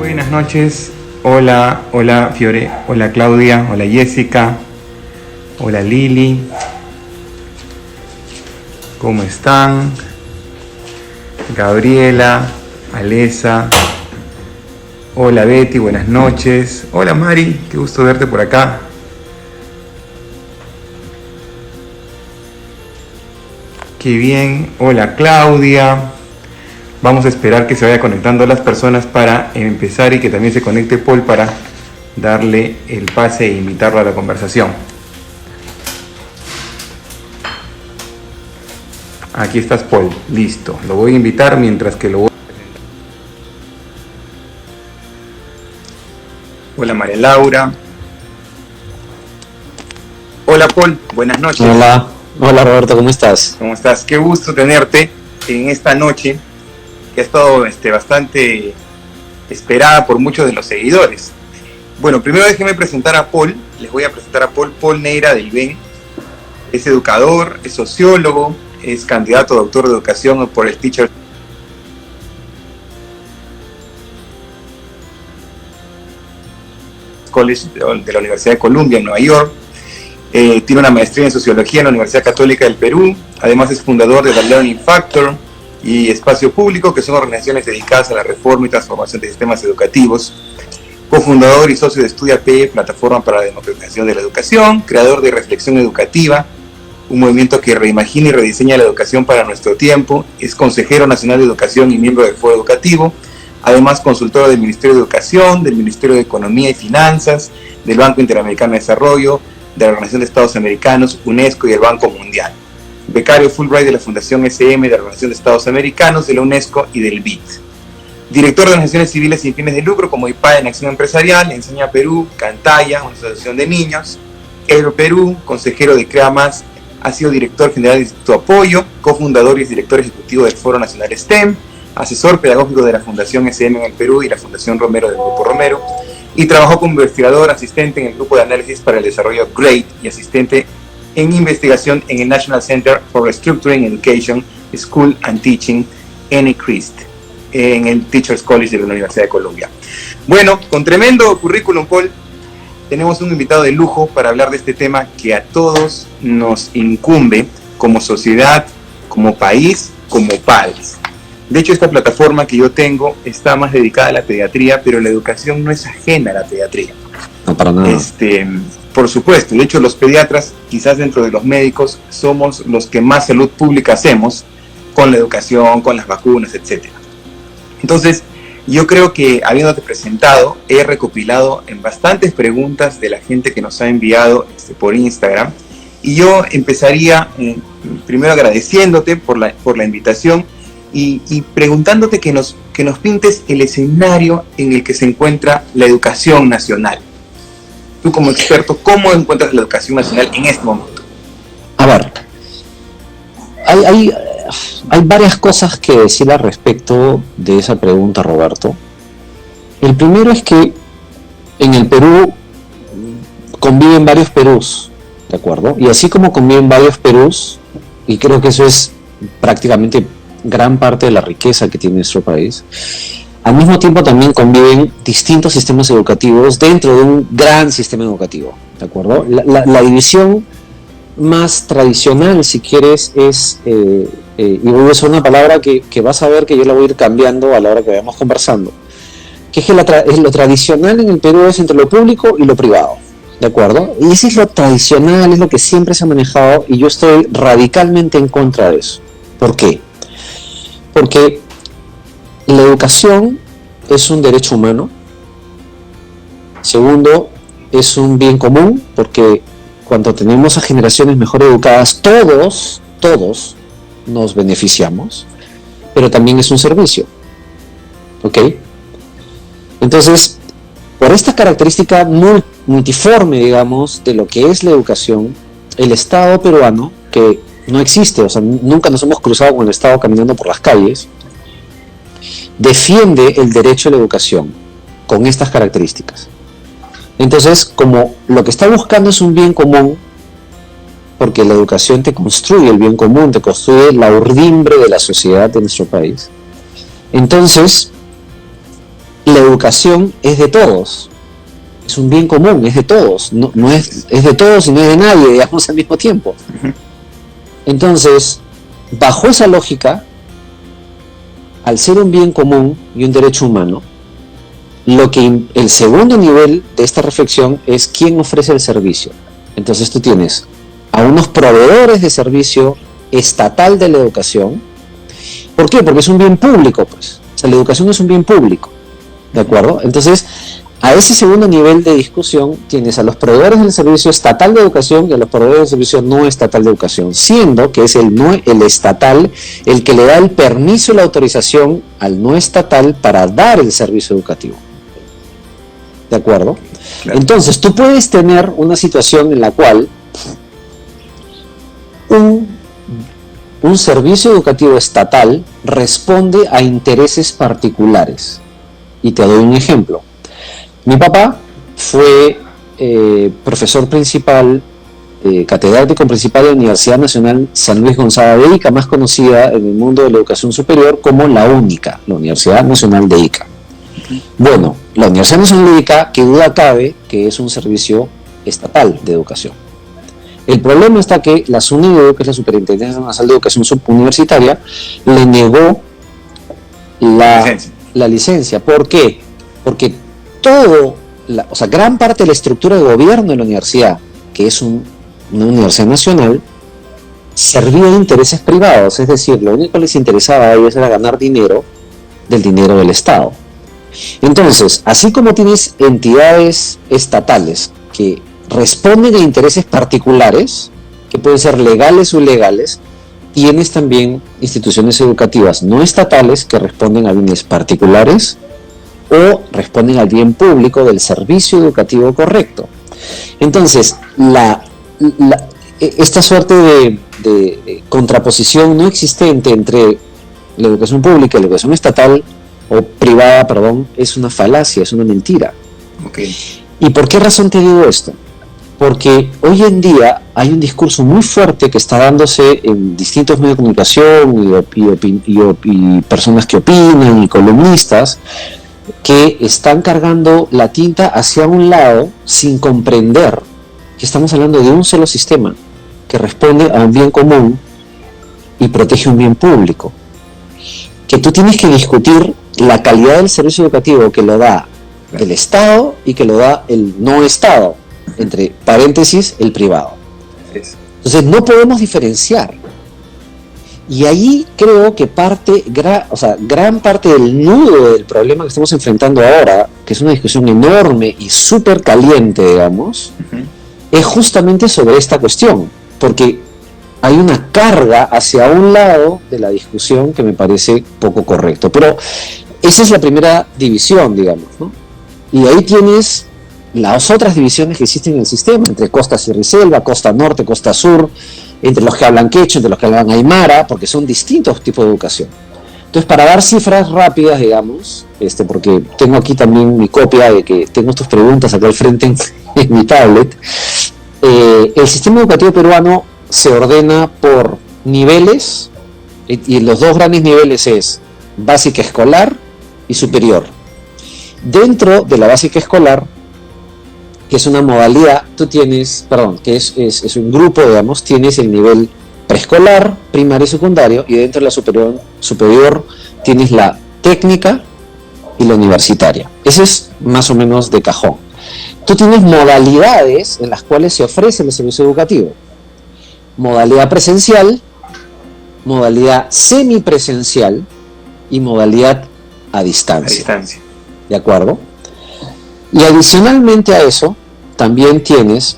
Buenas noches. Hola, hola Fiore, hola Claudia, hola Jessica, hola Lili. ¿Cómo están? Gabriela, Alesa. Hola Betty, buenas noches. Hola Mari, qué gusto verte por acá. Qué bien. Hola Claudia. Vamos a esperar que se vaya conectando las personas para empezar y que también se conecte Paul para darle el pase e invitarlo a la conversación. Aquí estás, Paul. Listo. Lo voy a invitar mientras que lo voy a presentar. Hola María Laura. Hola Paul, buenas noches. Hola Roberto, ¿cómo estás? ¿Cómo estás? Qué gusto tenerte en esta noche que ha estado bastante esperada por muchos de los seguidores. Bueno, primero déjenme presentar a Paul. Les voy a presentar a Paul Neira del BEN. Es educador, es sociólogo, es candidato a doctor de educación por el Teachers College de la Universidad de Columbia en Nueva York. Tiene una maestría en sociología en la Universidad Católica del Perú. Además es fundador de The Learning Factor y Espacio Público, que son organizaciones dedicadas a la reforma y transformación de sistemas educativos. Cofundador y socio de Estudia.pe, plataforma para la democratización de la educación. Creador de Reflexión Educativa, un movimiento que reimagina y rediseña la educación para nuestro tiempo. Es consejero nacional de educación y miembro del Foro Educativo. Además, consultor del Ministerio de Educación, del Ministerio de Economía y Finanzas, del Banco Interamericano de Desarrollo, de la Organización de Estados Americanos, UNESCO y el Banco Mundial. Becario Fulbright de la Fundación SM, de la Organización de Estados Americanos, de la UNESCO y del BID. Director de Organizaciones Civiles sin fines de lucro como IPAE en Acción Empresarial, Enseña Perú, Cantaya, una asociación de niños, Ero Perú, consejero de Crea Más, ha sido director general del Instituto Apoyo, cofundador y director ejecutivo del Foro Nacional STEM, asesor pedagógico de la Fundación SM en el Perú y la Fundación Romero del Grupo Romero, y trabajó como investigador, asistente en el Grupo de Análisis para el Desarrollo GREAT y asistente en investigación en el National Center for Restructuring Education, School and Teaching, NCRIST, en el Teachers College de la Universidad de Columbia. Bueno, con tremendo currículum, Paul, tenemos un invitado de lujo para hablar de este tema que a todos nos incumbe como sociedad, como país, como padres. De hecho, esta plataforma que yo tengo está más dedicada a la pediatría, pero la educación no es ajena a la pediatría. No, para nada. Por supuesto, de hecho los pediatras, quizás dentro de los médicos, somos los que más salud pública hacemos con la educación, con las vacunas, etc. Entonces, yo creo que habiéndote presentado, he recopilado en bastantes preguntas de la gente que nos ha enviado por Instagram, y yo empezaría primero agradeciéndote por la invitación y preguntándote que nos pintes el escenario en el que se encuentra la educación nacional. Tú como experto, ¿cómo encuentras la educación nacional en este momento? A ver, hay varias cosas que decir al respecto de esa pregunta, Roberto. El primero es que en el Perú conviven varios Perús, ¿de acuerdo? Y así como conviven varios Perús, y creo que eso es prácticamente gran parte de la riqueza que tiene nuestro país, al mismo tiempo también conviven distintos sistemas educativos dentro de un gran sistema educativo, ¿de acuerdo? La división más tradicional, si quieres, es, y voy a usar una palabra que vas a ver que yo la voy a ir cambiando a la hora que vayamos conversando, que es que lo tradicional en el Perú es entre lo público y lo privado, ¿de acuerdo? Y ese es lo tradicional, es lo que siempre se ha manejado, y yo estoy radicalmente en contra de eso. ¿Por qué? Porque la educación es un derecho humano. Segundo, es un bien común, porque cuando tenemos a generaciones mejor educadas, todos nos beneficiamos, pero también es un servicio. ¿Ok? Entonces, por esta característica multiforme, digamos, de lo que es la educación, el Estado peruano, que no existe, o sea, nunca nos hemos cruzado con el Estado caminando por las calles, defiende el derecho a la educación con estas características. Entonces, como lo que está buscando es un bien común, porque la educación te construye el bien común, te construye la urdimbre de la sociedad de nuestro país, entonces la educación es de todos, es un bien común, es de todos, no es de todos y no es de nadie, digamos, al mismo tiempo. Entonces, bajo esa lógica, al ser un bien común y un derecho humano, el segundo nivel de esta reflexión es quién ofrece el servicio. Entonces tú tienes a unos proveedores de servicio estatal de la educación. ¿Por qué? Porque es un bien público, pues. O sea, la educación es un bien público, ¿de acuerdo? Entonces, a ese segundo nivel de discusión tienes a los proveedores del servicio estatal de educación y a los proveedores del servicio no estatal de educación, siendo que es el estatal el que le da el permiso y la autorización al no estatal para dar el servicio educativo. ¿De acuerdo? Claro. Entonces, tú puedes tener una situación en la cual un servicio educativo estatal responde a intereses particulares. Y te doy un ejemplo. Mi papá fue profesor principal, catedrático principal de la Universidad Nacional San Luis Gonzaga de Ica, más conocida en el mundo de la educación superior como la UNICA, la Universidad Nacional de Ica. Bueno, la Universidad Nacional de Ica, que duda cabe que es un servicio estatal de educación. El problema está que la SUNEDU, que es la Superintendencia Nacional de Educación Subuniversitaria, le negó la licencia. ¿Por qué? Porque gran parte de la estructura de gobierno de la universidad, que es una universidad nacional, servía de intereses privados, es decir, lo único que les interesaba a ellos era ganar dinero del dinero del Estado. Entonces, así como tienes entidades estatales que responden a intereses particulares, que pueden ser legales o ilegales, tienes también instituciones educativas no estatales que responden a bienes particulares o responden al bien público del servicio educativo correcto. Entonces, esta suerte de contraposición no existente entre la educación pública y la educación estatal o privada, es una falacia, es una mentira. Okay. ¿Y por qué razón te digo esto? Porque hoy en día hay un discurso muy fuerte que está dándose en distintos medios de comunicación y personas que opinan y columnistas que están cargando la tinta hacia un lado sin comprender que estamos hablando de un solo sistema que responde a un bien común y protege un bien público. Que tú tienes que discutir la calidad del servicio educativo que lo da el Estado y que lo da el no Estado, entre paréntesis, el privado. Entonces no podemos diferenciar. Y ahí creo que gran parte del nudo del problema que estamos enfrentando ahora, que es una discusión enorme y súper caliente, digamos, es justamente sobre esta cuestión, porque hay una carga hacia un lado de la discusión que me parece poco correcto. Pero esa es la primera división, digamos, ¿no? Y ahí tienes las otras divisiones que existen en el sistema, entre costa, sierra y selva, costa norte, costa sur, entre los que hablan quechua, entre los que hablan aymara, porque son distintos tipos de educación. Entonces, para dar cifras rápidas, digamos, porque tengo aquí también mi copia de que tengo tus preguntas acá al frente en mi tablet, el sistema educativo peruano se ordena por niveles, y los dos grandes niveles es básica escolar y superior. Dentro de la básica escolar, que es una modalidad, que es un grupo, digamos, tienes el nivel preescolar, primario y secundario, y dentro de la superior tienes la técnica y la universitaria. Ese es más o menos de cajón. Tú tienes modalidades en las cuales se ofrece el servicio educativo. Modalidad presencial, modalidad semipresencial y modalidad a distancia. ¿De acuerdo? Y adicionalmente a eso, también tienes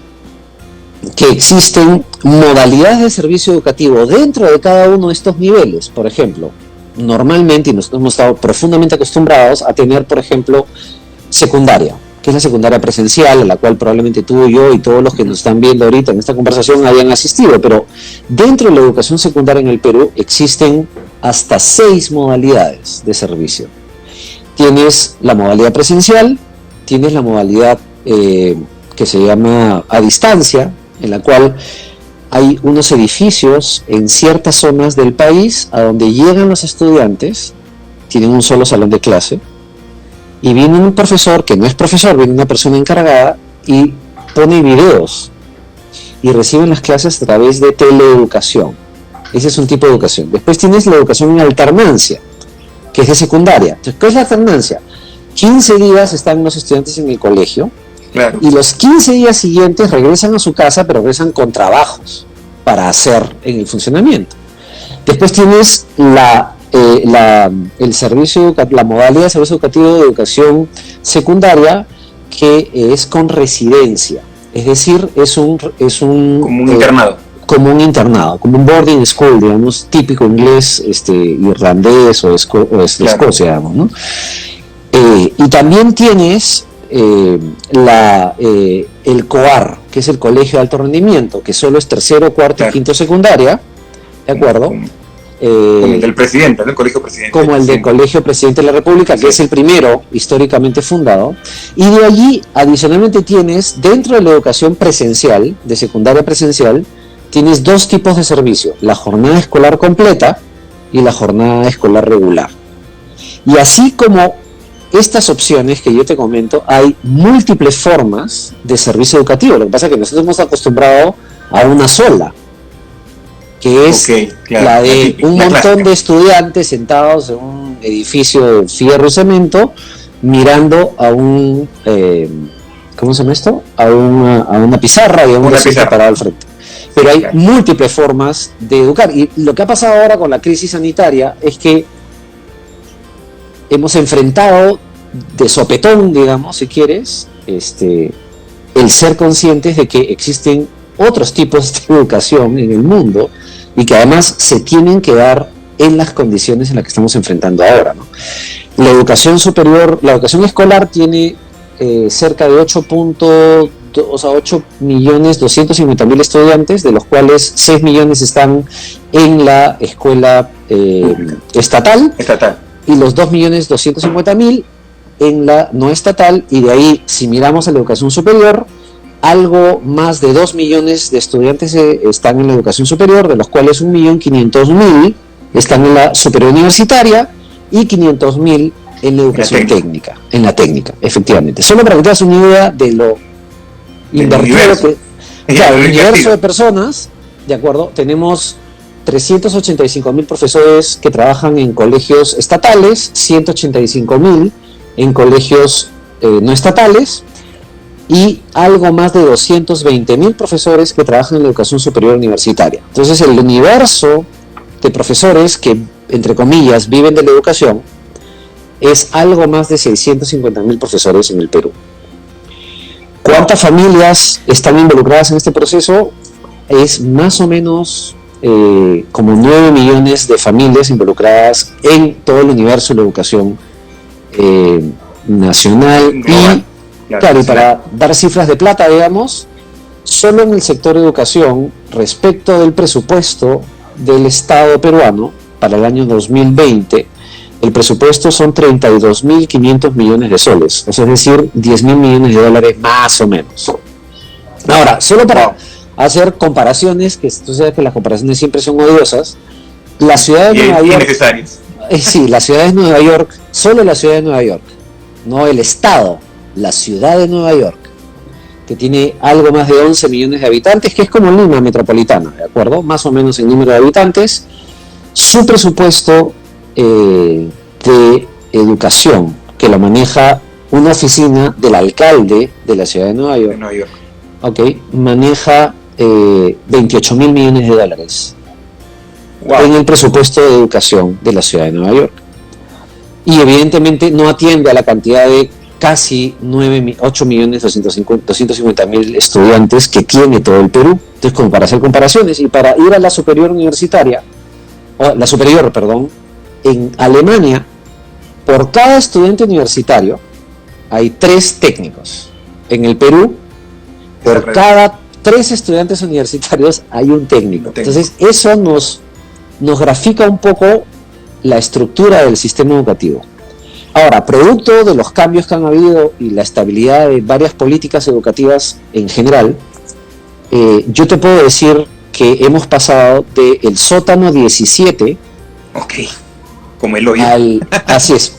que existen modalidades de servicio educativo dentro de cada uno de estos niveles. Por ejemplo, normalmente, y nosotros hemos estado profundamente acostumbrados a tener, por ejemplo, secundaria, que es la secundaria presencial, a la cual probablemente tú, yo y todos los que nos están viendo ahorita en esta conversación hayan asistido, pero dentro de la educación secundaria en el Perú existen hasta 6 modalidades de servicio. Tienes la modalidad presencial, tienes la modalidad que se llama a distancia, en la cual hay unos edificios en ciertas zonas del país a donde llegan los estudiantes, tienen un solo salón de clase, Y viene un profesor, que no es profesor, viene una persona encargada y pone videos y reciben las clases a través de teleeducación. Ese es un tipo de educación. Después tienes la educación en alternancia, que es de secundaria. Entonces, ¿qué es la alternancia? 15 días están los estudiantes en el colegio, claro, y los 15 días siguientes regresan a su casa, pero regresan con trabajos para hacer en el funcionamiento. Después tienes el servicio, la modalidad de servicio educativo de educación secundaria, que es con residencia. Es decir, es un como un internado. Como un internado, como un boarding school, digamos, típico inglés, irlandés o de claro, Escocia, digamos, ¿no? Y también tienes el COAR, que es el Colegio de Alto Rendimiento, que solo es tercero, cuarto claro, y quinto secundaria, ¿de acuerdo? Como el del presidente, ¿no? El Colegio Presidente. Como el del Colegio Presidente de la República, que sí, es el primero históricamente fundado. Y de allí, adicionalmente, tienes, dentro de la educación presencial, de secundaria presencial, tienes dos tipos de servicio: la jornada escolar completa y la jornada escolar regular. Y así como estas opciones que yo te comento, hay múltiples formas de servicio educativo. Lo que pasa es que nosotros hemos acostumbrado a una sola, que es claro, la de un montón de estudiantes sentados en un edificio de fierro y cemento, mirando a un, ¿cómo se llama esto? A una pizarra y a un docente parado al frente. Pero hay múltiples formas de educar. Y lo que ha pasado ahora con la crisis sanitaria es que hemos enfrentado de sopetón, digamos, si quieres, el ser conscientes de que existen otros tipos de educación en el mundo y que además se tienen que dar en las condiciones en las que estamos enfrentando ahora, ¿no? La educación superior, la educación escolar tiene cerca de 8.250.000 estudiantes, de los cuales 6 millones están en la escuela estatal, y los 2.250.000 en la no estatal, y de ahí, si miramos a la educación superior, algo más de 2 millones de estudiantes están en la educación superior, de los cuales 1.500.000 están en la superior universitaria y 500.000 en la educación técnica, efectivamente. Solo para que te das una idea de lo invertido que... Claro, el universo de personas, ¿de acuerdo? Tenemos 385.000 profesores que trabajan en colegios estatales, 185.000 en colegios no estatales, y algo más de 220.000 profesores que trabajan en la educación superior universitaria. Entonces, el universo de profesores que, entre comillas, viven de la educación es algo más de 650.000 profesores en el Perú. ¿Cuántas familias están involucradas en este proceso? Es más o menos como 9 millones de familias involucradas en todo el universo de la educación nacional. Y claro, y para dar cifras de plata, digamos, solo en el sector de educación, respecto del presupuesto del Estado peruano para el año 2020, el presupuesto son 32.500 millones de soles, o sea, es decir, 10.000 millones de dólares más o menos. Ahora, solo para hacer comparaciones, que tú sabes que las comparaciones siempre son odiosas, la ciudad de Nueva York... Sí, la ciudad de Nueva York, solo la ciudad de Nueva York, no el Estado, la ciudad de Nueva York, que tiene algo más de 11 millones de habitantes, que es como Lima metropolitana, ¿de acuerdo? Más o menos en número de habitantes. Su presupuesto de educación, que lo maneja una oficina del alcalde de la ciudad de Nueva York, maneja 28.000 millones de dólares en el presupuesto de educación de la ciudad de Nueva York. Y evidentemente no atiende a la cantidad de casi 8.250.000 estudiantes que tiene todo el Perú. Entonces, como para hacer comparaciones, y para ir a la superior universitaria, en Alemania, por cada estudiante universitario hay 3 técnicos. En el Perú, por cada 3 estudiantes universitarios hay un técnico. Entonces, eso nos grafica un poco la estructura del sistema educativo. Ahora, producto de los cambios que han habido y la estabilidad de varias políticas educativas en general, yo te puedo decir que hemos pasado del sótano 17 como el hoyo. así es,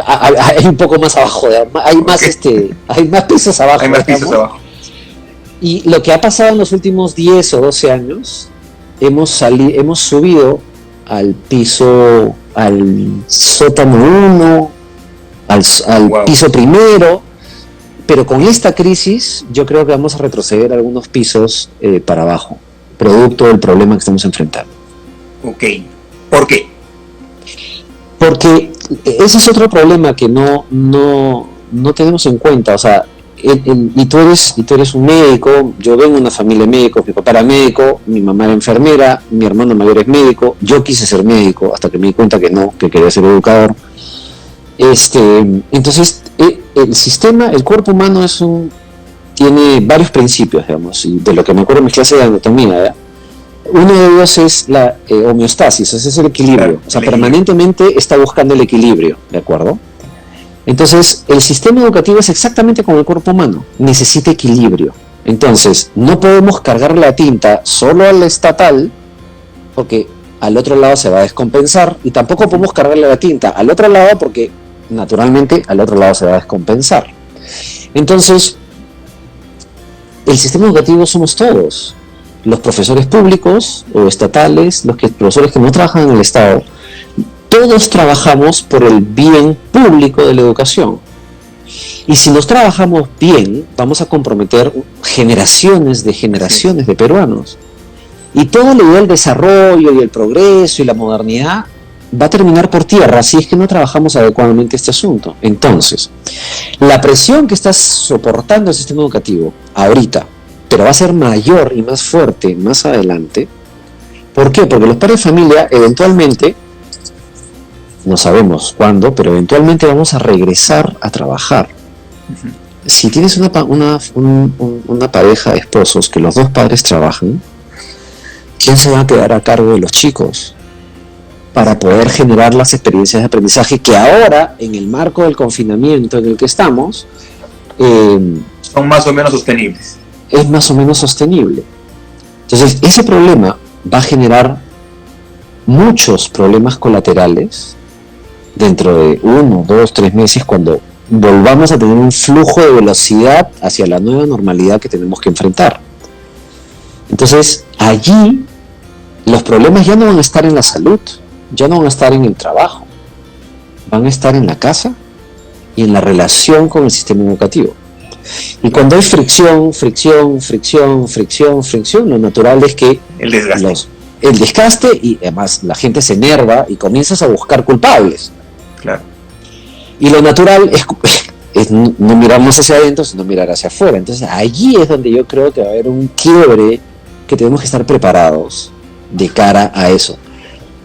Hay un poco más abajo, hay más hay más pisos abajo. Hay más pisos abajo. Y lo que ha pasado en los últimos 10 o 12 años, hemos subido al piso, al sótano 1, al piso primero, pero con esta crisis yo creo que vamos a retroceder algunos pisos para abajo, producto del problema que estamos enfrentando. Ok, ¿por qué? Porque ese es otro problema que no tenemos en cuenta. O sea, y tú eres un médico, yo vengo de una familia de médicos, mi papá era médico, mi mamá era enfermera, mi hermano mayor es médico, yo quise ser médico hasta que me di cuenta que no, que quería ser educador. Entonces, el cuerpo humano tiene varios principios, digamos, y de lo que me acuerdo en mis clases de anatomía, ¿eh? Uno de ellos es la homeostasis, ese es el equilibrio. O sea, permanentemente está buscando el equilibrio, ¿de acuerdo? Entonces, el sistema educativo es exactamente como el cuerpo humano, necesita equilibrio. Entonces, no podemos cargar la tinta solo al estatal, porque al otro lado se va a descompensar, y tampoco podemos cargarle la tinta al otro lado, porque naturalmente al otro lado se va a descompensar. Entonces, el sistema educativo somos todos. Los profesores públicos o estatales, los profesores que no trabajan en el Estado, todos trabajamos por el bien público de la educación. Y si nos trabajamos bien, vamos a comprometer generaciones de peruanos. Y todo la idea del desarrollo y el progreso y la modernidad va a terminar por tierra si es que no trabajamos adecuadamente este asunto. Entonces, la presión que está soportando el sistema educativo ahorita, pero va a ser mayor y más fuerte más adelante. ¿Por qué? Porque los padres de familia eventualmente, no sabemos cuándo, pero eventualmente vamos a regresar a trabajar. Uh-huh. Si tienes una pareja de esposos que los dos padres trabajan, ¿quién se va a quedar a cargo de los chicos para poder generar las experiencias de aprendizaje que ahora, en el marco del confinamiento en el que estamos, son más o menos sostenibles? Es más o menos sostenible. Entonces, ese problema va a generar muchos problemas colaterales dentro de 1, 2, 3 meses, cuando volvamos a tener un flujo de velocidad hacia la nueva normalidad que tenemos que enfrentar. Entonces, allí los problemas ya no van a estar en la salud, ya no van a estar en el trabajo, van a estar en la casa y en la relación con el sistema educativo. Y cuando hay fricción, lo natural es que el desgaste y además la gente se enerva y comienzas a buscar culpables. Claro. Y lo natural es no mirarnos hacia adentro, sino mirar hacia afuera. Entonces allí es donde yo creo que va a haber un quiebre que tenemos que estar preparados de cara a eso.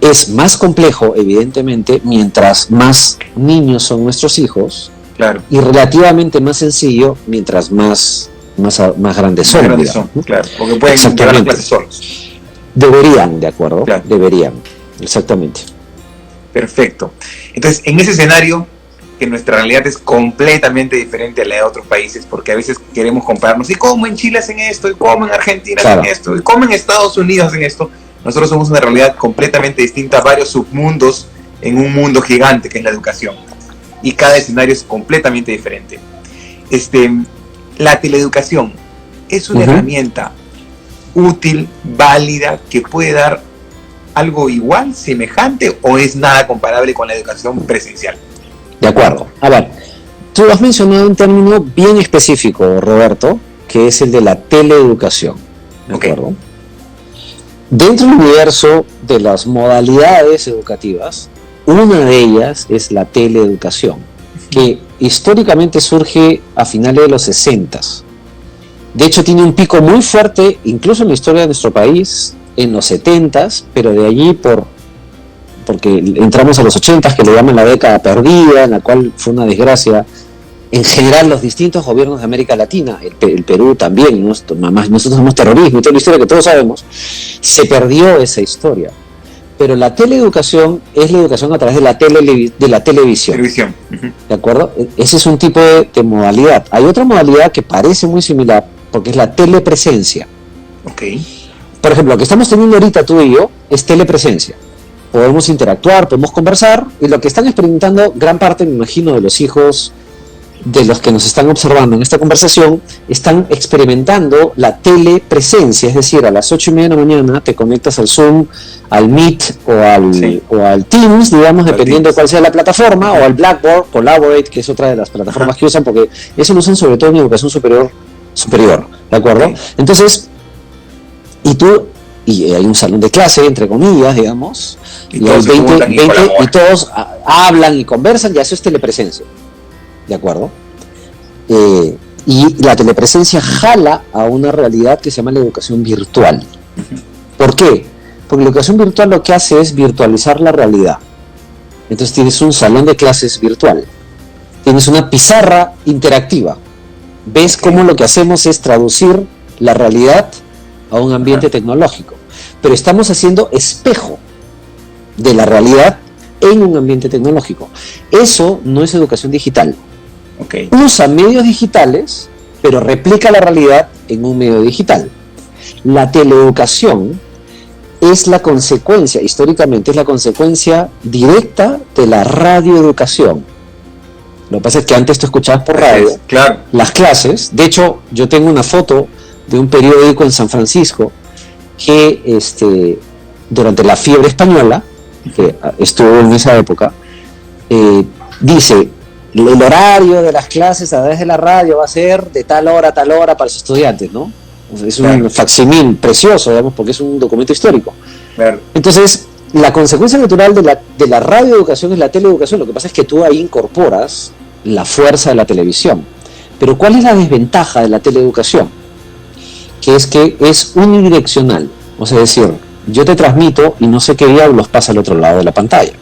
Es más complejo, evidentemente, mientras más niños son nuestros hijos. Claro. Y relativamente más sencillo mientras más grandes son. ¿no? Claro, porque pueden llevar las clases solos. Deberían, ¿de acuerdo? Claro. Deberían, exactamente. Perfecto. Entonces, en ese escenario, que nuestra realidad es completamente diferente a la de otros países, porque a veces queremos compararnos, ¿y cómo en Chile hacen esto? ¿Y cómo en Argentina hacen esto? ¿Y cómo en Estados Unidos hacen esto? Nosotros somos una realidad completamente distinta, varios submundos en un mundo gigante que es la educación. Y cada escenario es completamente diferente. La teleeducación es una herramienta útil, válida, que puede dar algo igual, semejante, o es nada comparable con la educación presencial. De acuerdo. A ver, tú has mencionado un término bien específico, Roberto, que es el de la teleeducación. ¿De acuerdo? Dentro del universo de las modalidades educativas, una de ellas es la teleeducación, que históricamente surge a finales de los 60s. De hecho, tiene un pico muy fuerte, incluso en la historia de nuestro país, en los 70s, pero de allí porque entramos a los 80s, que le llaman la década perdida, en la cual fue una desgracia. En general, los distintos gobiernos de América Latina, el Perú también, nosotros somos terrorismo y toda la historia que todos sabemos, se perdió esa historia. Pero la teleeducación es la educación a través de la televisión. Uh-huh. ¿De acuerdo? Ese es un tipo de modalidad. Hay otra modalidad que parece muy similar, porque es la telepresencia. Okay. Por ejemplo, lo que estamos teniendo ahorita tú y yo es telepresencia. podemos interactuar, podemos conversar, y lo que están experimentando gran parte, me imagino, de los hijos de los que nos están observando en esta conversación, están experimentando la telepresencia, es decir, a las 8:30 de la mañana te conectas al Zoom, al Meet o al Teams, digamos, dependiendo de cuál sea la plataforma, o al Blackboard, Collaborate, que es otra de las plataformas que usan, porque eso lo usan sobre todo en educación superior, ¿de acuerdo? Entonces, y hay un salón de clase, entre comillas, digamos, y hay 20 y todos hablan y conversan, y eso es telepresencia. ¿De acuerdo? Y la telepresencia jala a una realidad que se llama la educación virtual. ¿Por qué? Porque la educación virtual lo que hace es virtualizar la realidad. Entonces tienes un salón de clases virtual, tienes una pizarra interactiva, ves cómo lo que hacemos es traducir la realidad a un ambiente tecnológico, pero estamos haciendo espejo de la realidad en un ambiente tecnológico. Eso no es educación digital. Usa medios digitales, pero replica la realidad en un medio digital. La teleeducación es la consecuencia, históricamente es la consecuencia directa de la radioeducación. Lo que pasa es que antes tú escuchabas por radio las clases. De hecho, yo tengo una foto de un periódico en San Francisco que durante la fiebre española, que estuvo en esa época, dice: el horario de las clases a través de la radio va a ser de tal hora a tal hora para los estudiantes, ¿no? Es un facsímil precioso, digamos, porque es un documento histórico. Entonces, la consecuencia natural de la radioeducación es la teleeducación. Lo que pasa es que tú ahí incorporas la fuerza de la televisión. Pero ¿cuál es la desventaja de la teleeducación? Que es unidireccional. O sea, es decir, yo te transmito y no sé qué diablos pasa al otro lado de la pantalla.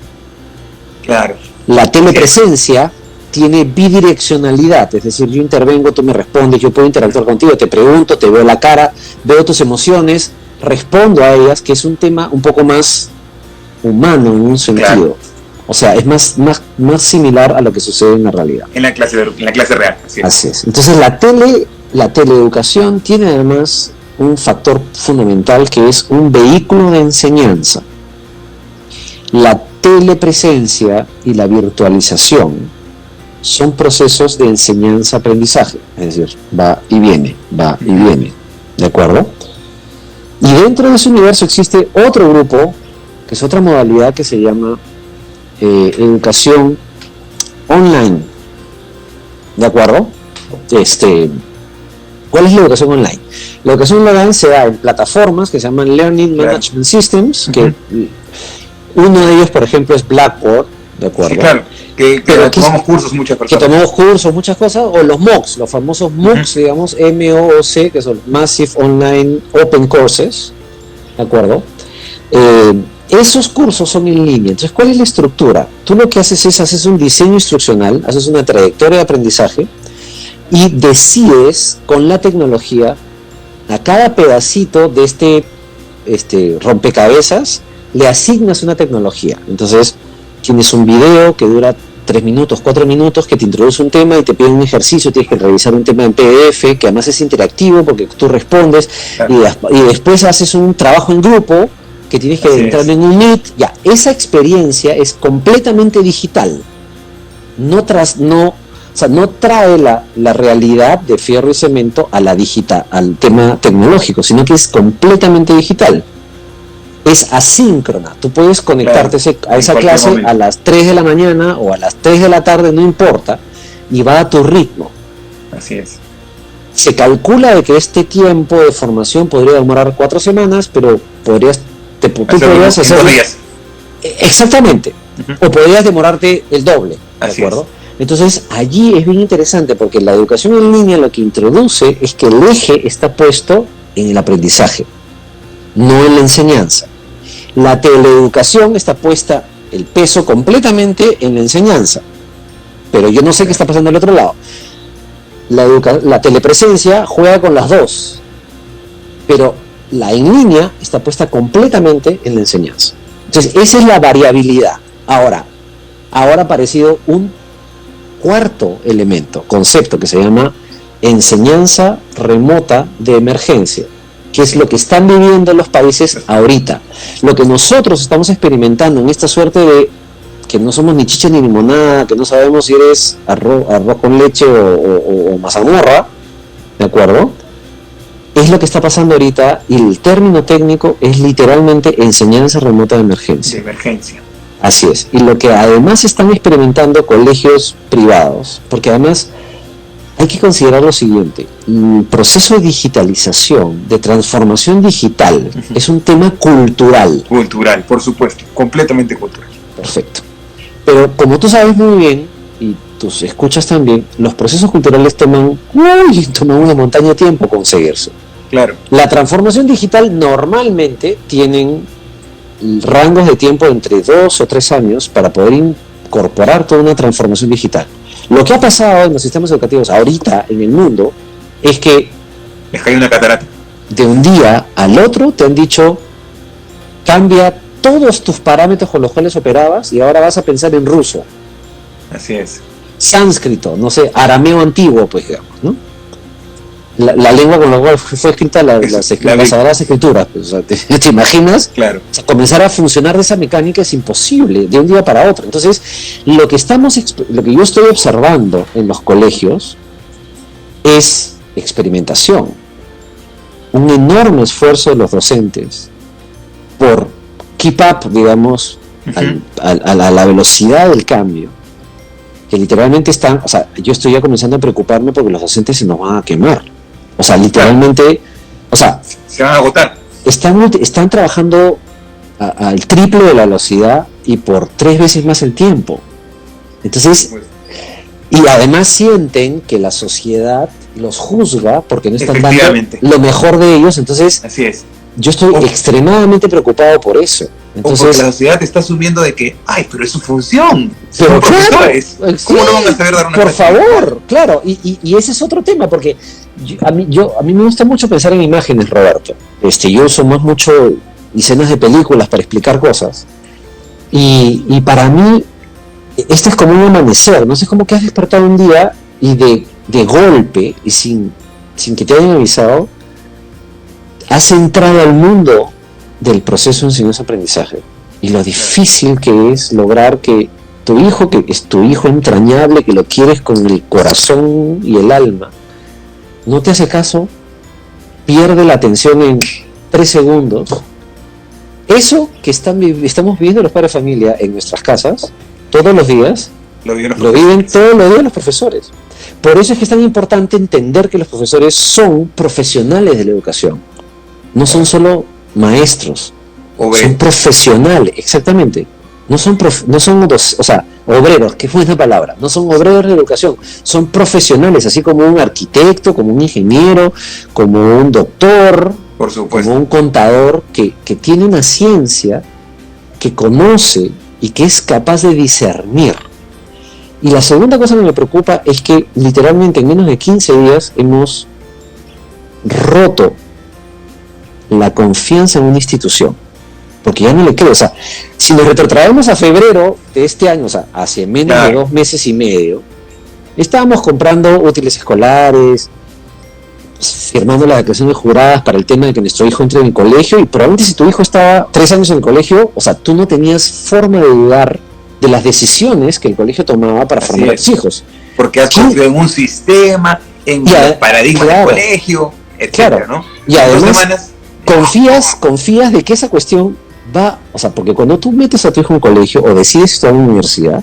Claro. La telepresencia tiene bidireccionalidad, es decir, yo intervengo, tú me respondes, yo puedo interactuar contigo, te pregunto, te veo la cara, veo tus emociones, respondo a ellas, que es un tema un poco más humano en un sentido. Claro. O sea, es más similar a lo que sucede en la realidad. En la clase real. Así es. Entonces la teleeducación tiene además un factor fundamental que es un vehículo de enseñanza. La telepresencia y la virtualización son procesos de enseñanza-aprendizaje, es decir, va y viene, ¿de acuerdo? Y dentro de ese universo existe otro grupo, que es otra modalidad que se llama educación online, ¿de acuerdo? ¿Cuál es la educación online? La educación online se da en plataformas que se llaman Learning Management Systems, que uno de ellos, por ejemplo, es Blackboard, ¿de acuerdo? Sí, claro. Que tomamos cursos muchas personas. Que tomamos cursos, muchas cosas, o los MOOCs, los famosos MOOCs, digamos, MOOC, que son Massive Online Open Courses, ¿de acuerdo? Esos cursos son en línea. Entonces, ¿cuál es la estructura? Tú lo que haces un diseño instruccional, haces una trayectoria de aprendizaje y decides con la tecnología a cada pedacito de este rompecabezas le asignas una tecnología. Entonces, tienes un video que dura 3 minutos, 4 minutos, que te introduce un tema y te pide un ejercicio, tienes que revisar un tema en PDF, que además es interactivo porque tú respondes, y después haces un trabajo en grupo, que tienes que entrar en un Meet. Ya, esa experiencia es completamente digital. No trae la realidad de fierro y cemento a la al tema tecnológico, sino que es completamente digital. Es asíncrona. Tú puedes conectarte a esa clase momento, a las 3 de la mañana o a las 3 de la tarde, no importa, y va a tu ritmo. Así es. Se calcula de que este tiempo de formación podría demorar 4 semanas, pero tú podrías hacer 2 días. Exactamente. O podrías demorarte el doble, ¿de acuerdo? Entonces allí es bien interesante porque la educación en línea lo que introduce es que el eje está puesto en el aprendizaje, no en la enseñanza. La teleeducación está puesta el peso completamente en la enseñanza, pero yo no sé qué está pasando al otro lado. La telepresencia juega con las dos, pero la en línea está puesta completamente en la enseñanza. Entonces esa es la variabilidad. Ahora ha aparecido un cuarto concepto que se llama enseñanza remota de emergencia. que es lo que están viviendo los países ahorita. Lo que nosotros estamos experimentando en esta suerte de que no somos ni chicha ni limonada, que no sabemos si eres arroz con leche o mazamorra, ¿de acuerdo? Es lo que está pasando ahorita, y el término técnico es literalmente enseñanza remota de emergencia. De emergencia. Así es. Y lo que además están experimentando colegios privados, porque además hay que considerar lo siguiente: el proceso de digitalización, de transformación digital, es un tema cultural. Cultural, por supuesto, completamente cultural. Perfecto. Pero como tú sabes muy bien, y tus escuchas también, los procesos culturales toman una montaña de tiempo conseguirse. Claro. La transformación digital normalmente tienen rangos de tiempo entre 2 o 3 años para poder incorporar toda una transformación digital. Lo que ha pasado en los sistemas educativos ahorita en el mundo es que les cae una catarata. De un día al otro te han dicho: cambia todos tus parámetros con los cuales operabas y ahora vas a pensar en ruso. Así es. Sánscrito, no sé, arameo antiguo, pues digamos, ¿no? La lengua con la cual fue escrita las Sagradas Escrituras, pues, o sea, ¿te imaginas? Claro. O sea, comenzar a funcionar de esa mecánica es imposible de un día para otro. Entonces, lo que yo estoy observando en los colegios es experimentación, un enorme esfuerzo de los docentes por keep up, digamos, a la velocidad del cambio, que literalmente están, o sea, yo estoy ya comenzando a preocuparme porque los docentes se nos van a quemar, o sea, literalmente, o sea, se van a agotar. Están trabajando al triple de la velocidad y por 3 veces más el tiempo. Entonces, y además sienten que la sociedad los juzga porque no están dando lo mejor de ellos. Entonces, así es. Yo estoy extremadamente preocupado por eso. Entonces, porque la sociedad está asumiendo de que, ay, pero es su función. Pero claro, ¿cómo no van a saber dar una por clase? favor, claro, y ese es otro tema, porque a mí me gusta mucho pensar en imágenes, Roberto. Yo uso más mucho escenas de películas para explicar cosas. Y para mí, esto es como un amanecer, ¿no? Es como que has despertado un día y de golpe, y sin que te hayan avisado, has entrado al mundo del proceso de enseñanza-aprendizaje y lo difícil que es lograr que tu hijo, que es tu hijo entrañable, que lo quieres con el corazón y el alma, no te hace caso, pierde la atención en 3 segundos. Eso que estamos viviendo los padres de familia en nuestras casas todos los días, lo viven todos los días los profesores. Por eso es que es tan importante entender que los profesores son profesionales de la educación. No son solo maestros, son profesionales, exactamente. No son obreros, qué buena palabra. No son obreros de educación, son profesionales, así como un arquitecto, como un ingeniero, como un doctor, por supuesto, como un contador que tiene una ciencia, que conoce y que es capaz de discernir. Y la segunda cosa que me preocupa es que literalmente en menos de 15 días hemos roto la confianza en una institución, porque ya no le creo. O sea, si nos retrotraemos a febrero de este año, o sea, hace menos de 2 meses y medio, estábamos comprando útiles escolares, firmando las declaraciones juradas para el tema de que nuestro hijo entre en el colegio, y probablemente si tu hijo estaba 3 años en el colegio, o sea, tú no tenías forma de dudar de las decisiones que el colegio tomaba para formar a tus hijos. Porque has confiado en un sistema, en el paradigma del colegio, etcétera, ¿no? Y además confías de que esa cuestión va, o sea, porque cuando tú metes a tu hijo en un colegio o decides estudiar en una universidad,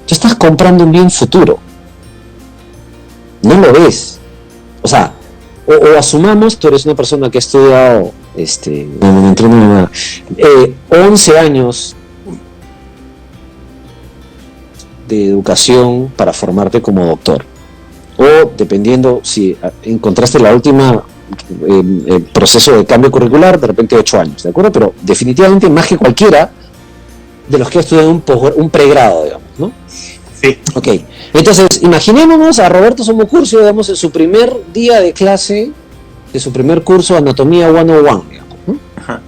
tú estás comprando un bien futuro. No lo ves. O sea, o asumamos, tú eres una persona que ha estudiado 11 años de educación para formarte como doctor. O dependiendo si encontraste la última proceso de cambio curricular, de repente 8 años, ¿de acuerdo? Pero definitivamente más que cualquiera de los que ha estudiado un pregrado, digamos, ¿no? Sí. Ok, entonces imaginémonos a Roberto Somocurcio, digamos, en su primer día de clase de su primer curso Anatomía 101, digamos, ¿no? Ajá.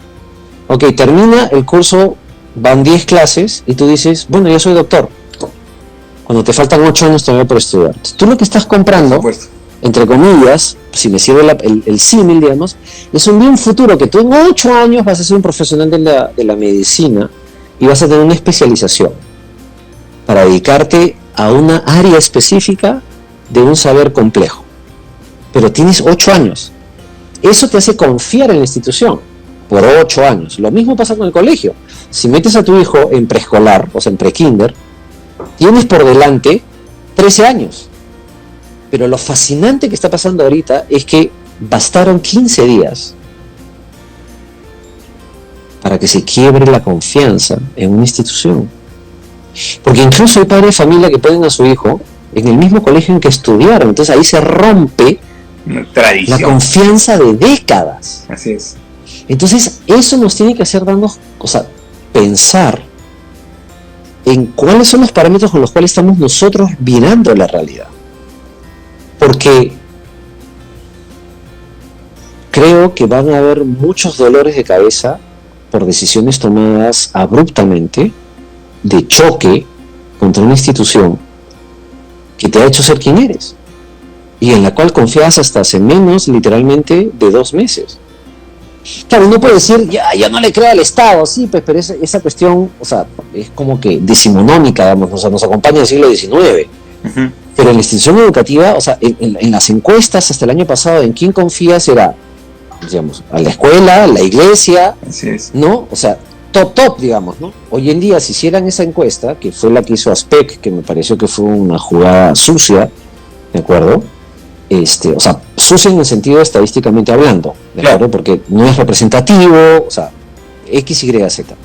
Ok, termina el curso, van 10 clases y tú dices, bueno, yo soy doctor, cuando te faltan 8 años todavía por estudiar. Tú lo que estás comprando entre comillas, si me sirve el símil, digamos, es un bien futuro que tú en 8 años vas a ser un profesional de la medicina y vas a tener una especialización para dedicarte a una área específica de un saber complejo. Pero tienes 8 años. Eso te hace confiar en la institución por 8 años. Lo mismo pasa con el colegio. Si metes a tu hijo en preescolar, o sea, en prekinder, tienes por delante 13 años. Pero lo fascinante que está pasando ahorita es que bastaron 15 días para que se quiebre la confianza en una institución. Porque incluso hay padres de familia que ponen a su hijo en el mismo colegio en que estudiaron. Entonces ahí se rompe la confianza de décadas. Así es. Entonces eso nos tiene que hacer pensar en cuáles son los parámetros con los cuales estamos nosotros mirando la realidad. Porque creo que van a haber muchos dolores de cabeza por decisiones tomadas abruptamente, de choque contra una institución que te ha hecho ser quien eres y en la cual confías hasta hace menos, literalmente, de 2 meses. Claro, uno puede decir, ya no le creo al Estado, sí, pues, pero esa cuestión, o sea, es como que decimonónica, digamos, o sea, nos acompaña el siglo XIX. Uh-huh. Pero en la institución educativa, o sea, en las encuestas hasta el año pasado, ¿en quién confías? Era, digamos, a la escuela, a la iglesia, así es, ¿no? O sea, top, digamos, ¿no? Hoy en día, si hicieran esa encuesta, que fue la que hizo ASPEC, que me pareció que fue una jugada sucia, ¿de acuerdo? O sea, sucia en el sentido estadísticamente hablando, ¿de acuerdo? Claro. Porque no es representativo, o sea, X, Y, Z.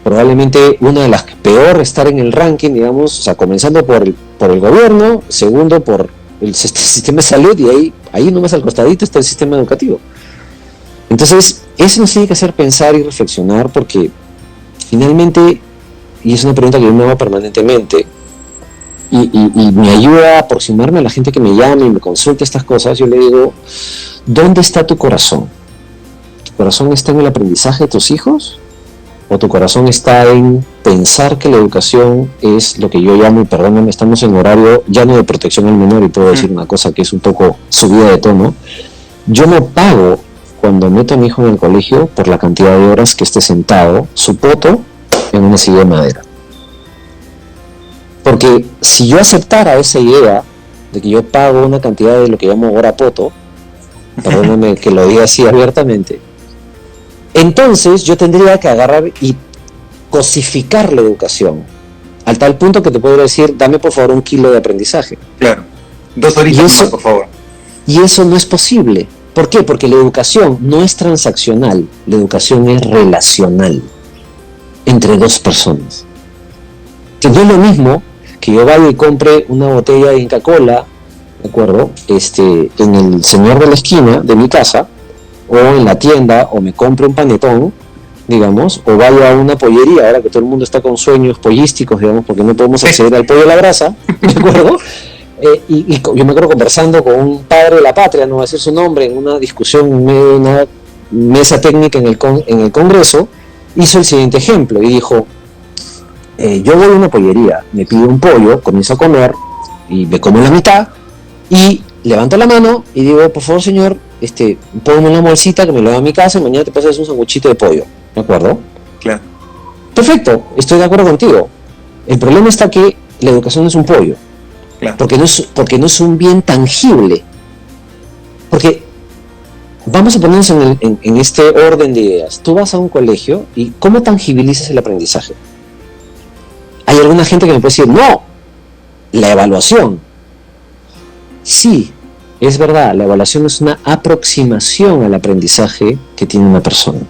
Probablemente una de las que peor estar en el ranking, digamos, o sea, comenzando por el gobierno, segundo por el sistema de salud, y ahí nomás al costadito está el sistema educativo. Entonces, eso nos tiene que hacer pensar y reflexionar, porque finalmente, y es una pregunta que yo me hago permanentemente, y me ayuda a aproximarme a la gente que me llama y me consulta estas cosas, yo le digo, ¿dónde está tu corazón? ¿Tu corazón está en el aprendizaje de tus hijos? ¿O tu corazón está en pensar que la educación es lo que yo llamo, y perdóname, estamos en horario ya no de protección al menor, y puedo decir una cosa que es un poco subida de tono? Yo no pago cuando meto a mi hijo en el colegio por la cantidad de horas que esté sentado, su poto, en una silla de madera. Porque si yo aceptara esa idea de que yo pago una cantidad de lo que llamo hora poto, perdóname que lo diga así abiertamente, entonces yo tendría que agarrar y cosificar la educación, al tal punto que te puedo decir, dame por favor 1 kilo de aprendizaje. Claro, 2 horitas más, por favor. Y eso no es posible. ¿Por qué? Porque la educación no es transaccional, la educación es relacional entre 2 personas. Que no es lo mismo que yo vaya y compre una botella de Inca Kola, ¿de acuerdo? En el señor de la esquina de mi casa, o en la tienda, o me compre un panetón, digamos, o vaya a una pollería, ahora que todo el mundo está con sueños pollísticos, digamos, porque no podemos acceder al pollo a la brasa, ¿de acuerdo? Y yo me acuerdo conversando con un padre de la patria, no voy a decir su nombre, en una discusión en medio de una mesa técnica en el Congreso, hizo el siguiente ejemplo y dijo, yo voy a una pollería, me pido un pollo, comienzo a comer y me como la mitad y levanto la mano y digo, por favor señor, ponme una bolsita que me lo da a mi casa y mañana te pasas un sanguchito de pollo, ¿de acuerdo? Claro. Perfecto, estoy de acuerdo contigo. El problema está que la educación no es un pollo. Claro. Porque no es un bien tangible. Porque vamos a ponernos en este orden de ideas. Tú vas a un colegio y ¿cómo tangibilizas el aprendizaje? Hay alguna gente que me puede decir, no, la evaluación. Sí, es verdad, la evaluación es una aproximación al aprendizaje que tiene una persona,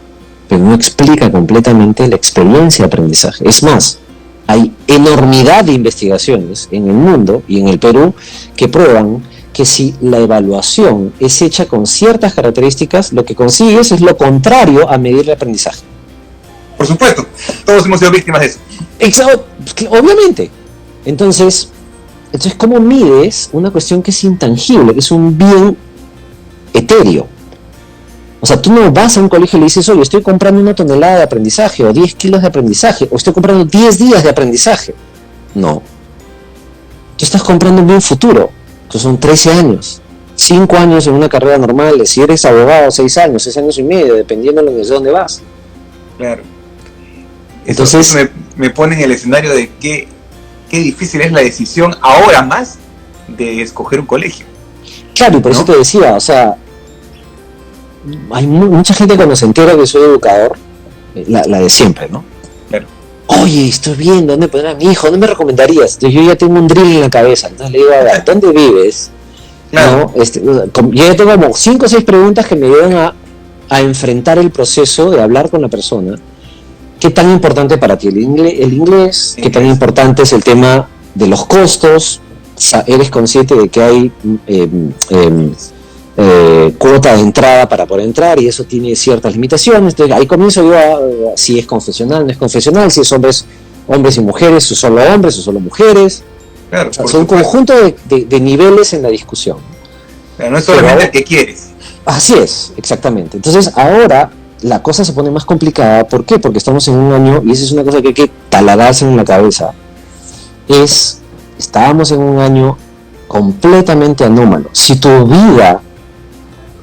pero no explica completamente la experiencia de aprendizaje. Es más, hay enormidad de investigaciones en el mundo y en el Perú que prueban que si la evaluación es hecha con ciertas características, lo que consigues es lo contrario a medir el aprendizaje. Por supuesto, todos hemos sido víctimas de eso. Obviamente. Entonces, ¿cómo mides una cuestión que es intangible, que es un bien etéreo? O sea, tú no vas a un colegio y le dices, oye, estoy comprando 1 tonelada de aprendizaje, o 10 kilos de aprendizaje, o estoy comprando 10 días de aprendizaje. No. Tú estás comprando un bien futuro. Entonces son 13 años. 5 años en una carrera normal, si eres abogado, 6 años, 6 años y medio, dependiendo de dónde vas. Claro. Entonces, eso me pone en el escenario de qué difícil es la decisión ahora más de escoger un colegio. Claro, y por eso te decía, o sea, hay mucha gente cuando se entera que soy educador, la de siempre, ¿no? Claro. Oye, estoy viendo dónde poner a mi hijo, ¿dónde me recomendarías? Entonces yo ya tengo un drill en la cabeza, entonces le digo, a ver, ¿dónde vives? Claro. ¿No? Yo ya tengo como 5 o 6 preguntas que me ayudan a enfrentar el proceso de hablar con la persona. ¿Qué tan importante para ti el inglés? ¿Qué tan importante es el tema de los costos? ¿Eres consciente de que hay cuota de entrada para poder entrar y eso tiene ciertas limitaciones? Entonces ahí comienzo yo a si es confesional, no es confesional, si es hombres y mujeres, si solo hombres o solo mujeres. Claro, O sea, son un conjunto de niveles en la discusión. Pero no es solamente el que quieres. Así es, exactamente. Entonces ahora la cosa se pone más complicada. ¿Por qué? Porque estamos en un año, y esa es una cosa que hay que taladarse en la cabeza, estábamos en un año completamente anómalo. Si tu vida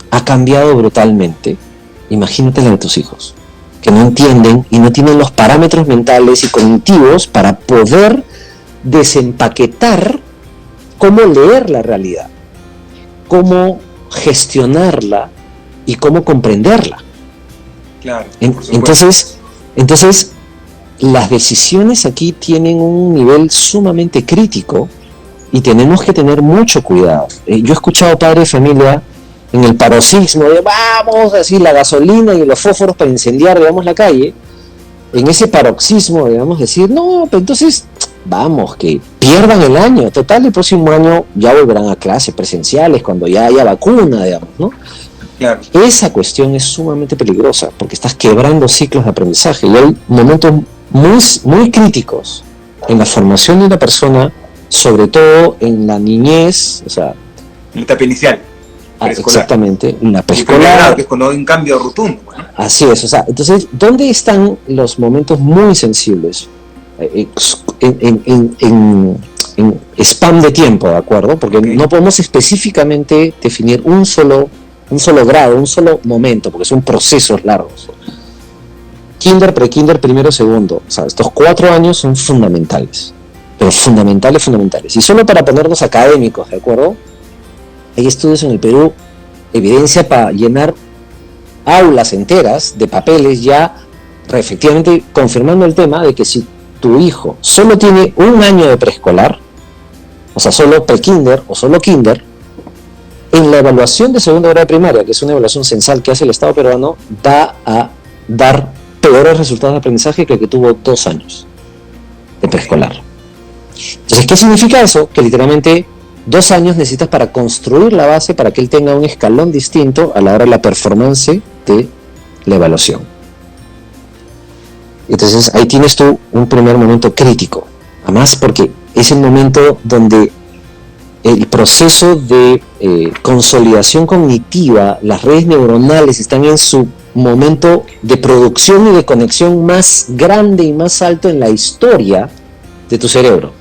ha cambiado brutalmente, imagínate la de tus hijos, que no entienden y no tienen los parámetros mentales y cognitivos para poder desempaquetar cómo leer la realidad, cómo gestionarla y cómo comprenderla. Claro, entonces, las decisiones aquí tienen un nivel sumamente crítico y tenemos que tener mucho cuidado. Yo he escuchado padres de familia en el paroxismo de vamos, así la gasolina y los fósforos para incendiar, digamos, la calle. En ese paroxismo, digamos, decir, no, pero entonces, vamos, que pierdan el año. Total, el próximo año ya volverán a clases presenciales cuando ya haya vacuna, digamos, ¿no? Claro. Esa cuestión es sumamente peligrosa porque estás quebrando ciclos de aprendizaje y hay momentos muy, muy críticos en la formación de una persona, sobre todo en la niñez, o sea, en la etapa inicial. Exactamente, la preescolar, que es cuando hay un cambio rotundo, ¿no? Así es, o sea, entonces, ¿dónde están los momentos muy sensibles? En spam de tiempo, ¿de acuerdo? Porque no podemos específicamente definir un solo grado, un solo momento, porque son procesos largos. Kinder, prekinder, primero, segundo. O sea, estos 4 años son fundamentales, pero fundamentales. Y solo para ponernos académicos, ¿de acuerdo? Hay estudios en el Perú, evidencia para llenar aulas enteras de papeles ya efectivamente confirmando el tema de que si tu hijo solo tiene 1 año de preescolar, o sea, solo prekinder o solo kinder, en la evaluación de segundo grado de primaria, que es una evaluación censal que hace el Estado peruano, va a dar peores resultados de aprendizaje que el que tuvo 2 años de preescolar. Entonces, ¿qué significa eso? Que literalmente 2 años necesitas para construir la base para que él tenga un escalón distinto a la hora de la performance de la evaluación. Entonces ahí tienes tú un primer momento crítico, además porque es el momento donde el proceso de consolidación cognitiva, las redes neuronales están en su momento de producción y de conexión más grande y más alto en la historia de tu cerebro.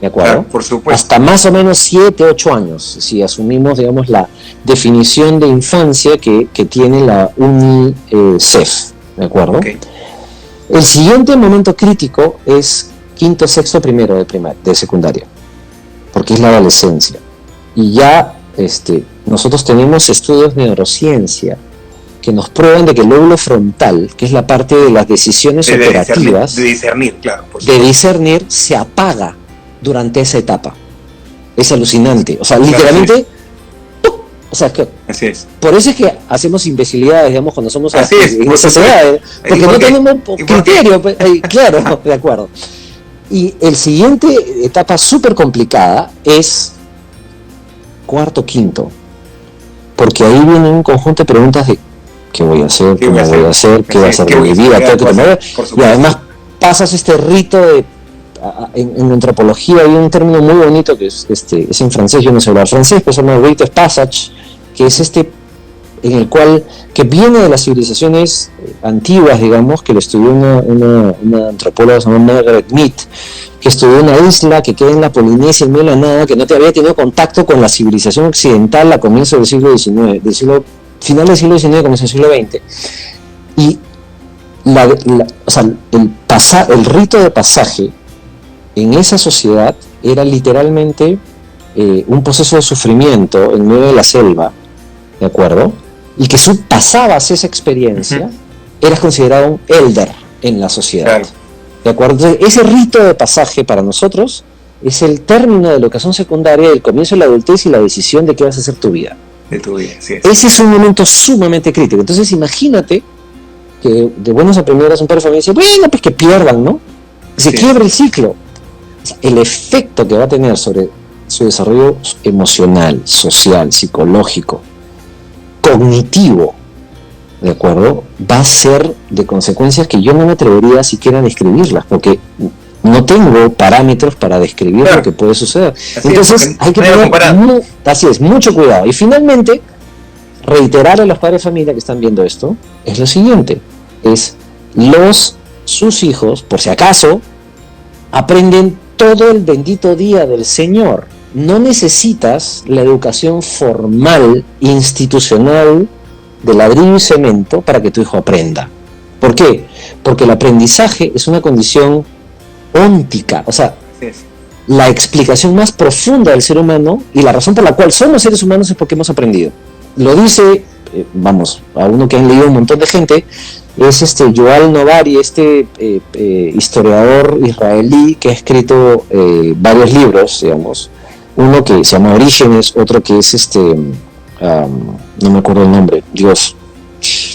¿De acuerdo? Claro, por supuesto. Hasta más o menos 7, 8 años, si asumimos, digamos, la definición de infancia que tiene la UNICEF, ¿de acuerdo? Okay. El siguiente momento crítico es quinto, sexto, primero de secundaria, porque es la adolescencia. Y ya nosotros tenemos estudios de neurociencia que nos prueban de que el lóbulo frontal, que es la parte de las decisiones operativas, de discernir, claro, de discernir, se apaga durante esa etapa. Es alucinante. O sea, literalmente, o sea, que así es. Por eso es que hacemos imbecilidades, digamos, cuando somos en esas edades, porque no tenemos criterio, claro, de acuerdo. Y el siguiente etapa súper complicada es cuarto, quinto, porque ahí viene un conjunto de preguntas de ¿qué voy a hacer? ¿Cómo voy a hacer? ¿Qué va a hacer de mi vida? Y además pasas este rito de en antropología hay un término muy bonito que es en francés, yo no sé hablar francés, pero se llama rite of passage, que es en el cual, que viene de las civilizaciones antiguas, digamos, que lo estudió una antropóloga llamada Margaret Mead, que estudió una isla que queda en la Polinesia, en medio de la nada, que no te había tenido contacto con la civilización occidental a comienzos del siglo XIX, final del siglo XIX, comienzo del siglo XX, y o sea, el rito de pasaje en esa sociedad era literalmente un proceso de sufrimiento en medio de la selva, ¿de acuerdo? Y que si pasabas esa experiencia, eras considerado un elder en la sociedad. Claro. ¿De acuerdo? Entonces, ese rito de pasaje para nosotros es el término de la educación secundaria, el comienzo de la adultez y la decisión de qué vas a hacer tu vida. De tu vida, sí. Ese es un momento sumamente crítico. Entonces, imagínate que de buenos a primeras un padre de familia dice, bueno, pues que pierdan, ¿no? Se quiebra el ciclo. O sea, el efecto que va a tener sobre su desarrollo emocional, social, psicológico, cognitivo, ¿de acuerdo? Va a ser de consecuencias que yo no me atrevería siquiera a describirlas, porque no tengo parámetros para describir lo que puede suceder. Entonces hay que tener mucho cuidado. Y finalmente, reiterar a los padres de familia que están viendo esto, es lo siguiente, es sus hijos, por si acaso, aprenden todo el bendito día del Señor. No necesitas la educación formal, institucional, de ladrillo y cemento para que tu hijo aprenda. ¿Por qué? Porque el aprendizaje es una condición óntica, o sea, la explicación más profunda del ser humano y la razón por la cual somos seres humanos es porque hemos aprendido. Lo dice, a uno que han leído un montón de gente, es Yuval Novari, historiador israelí que ha escrito varios libros, digamos, uno que se llama Orígenes, otro que es no me acuerdo el nombre, Dios.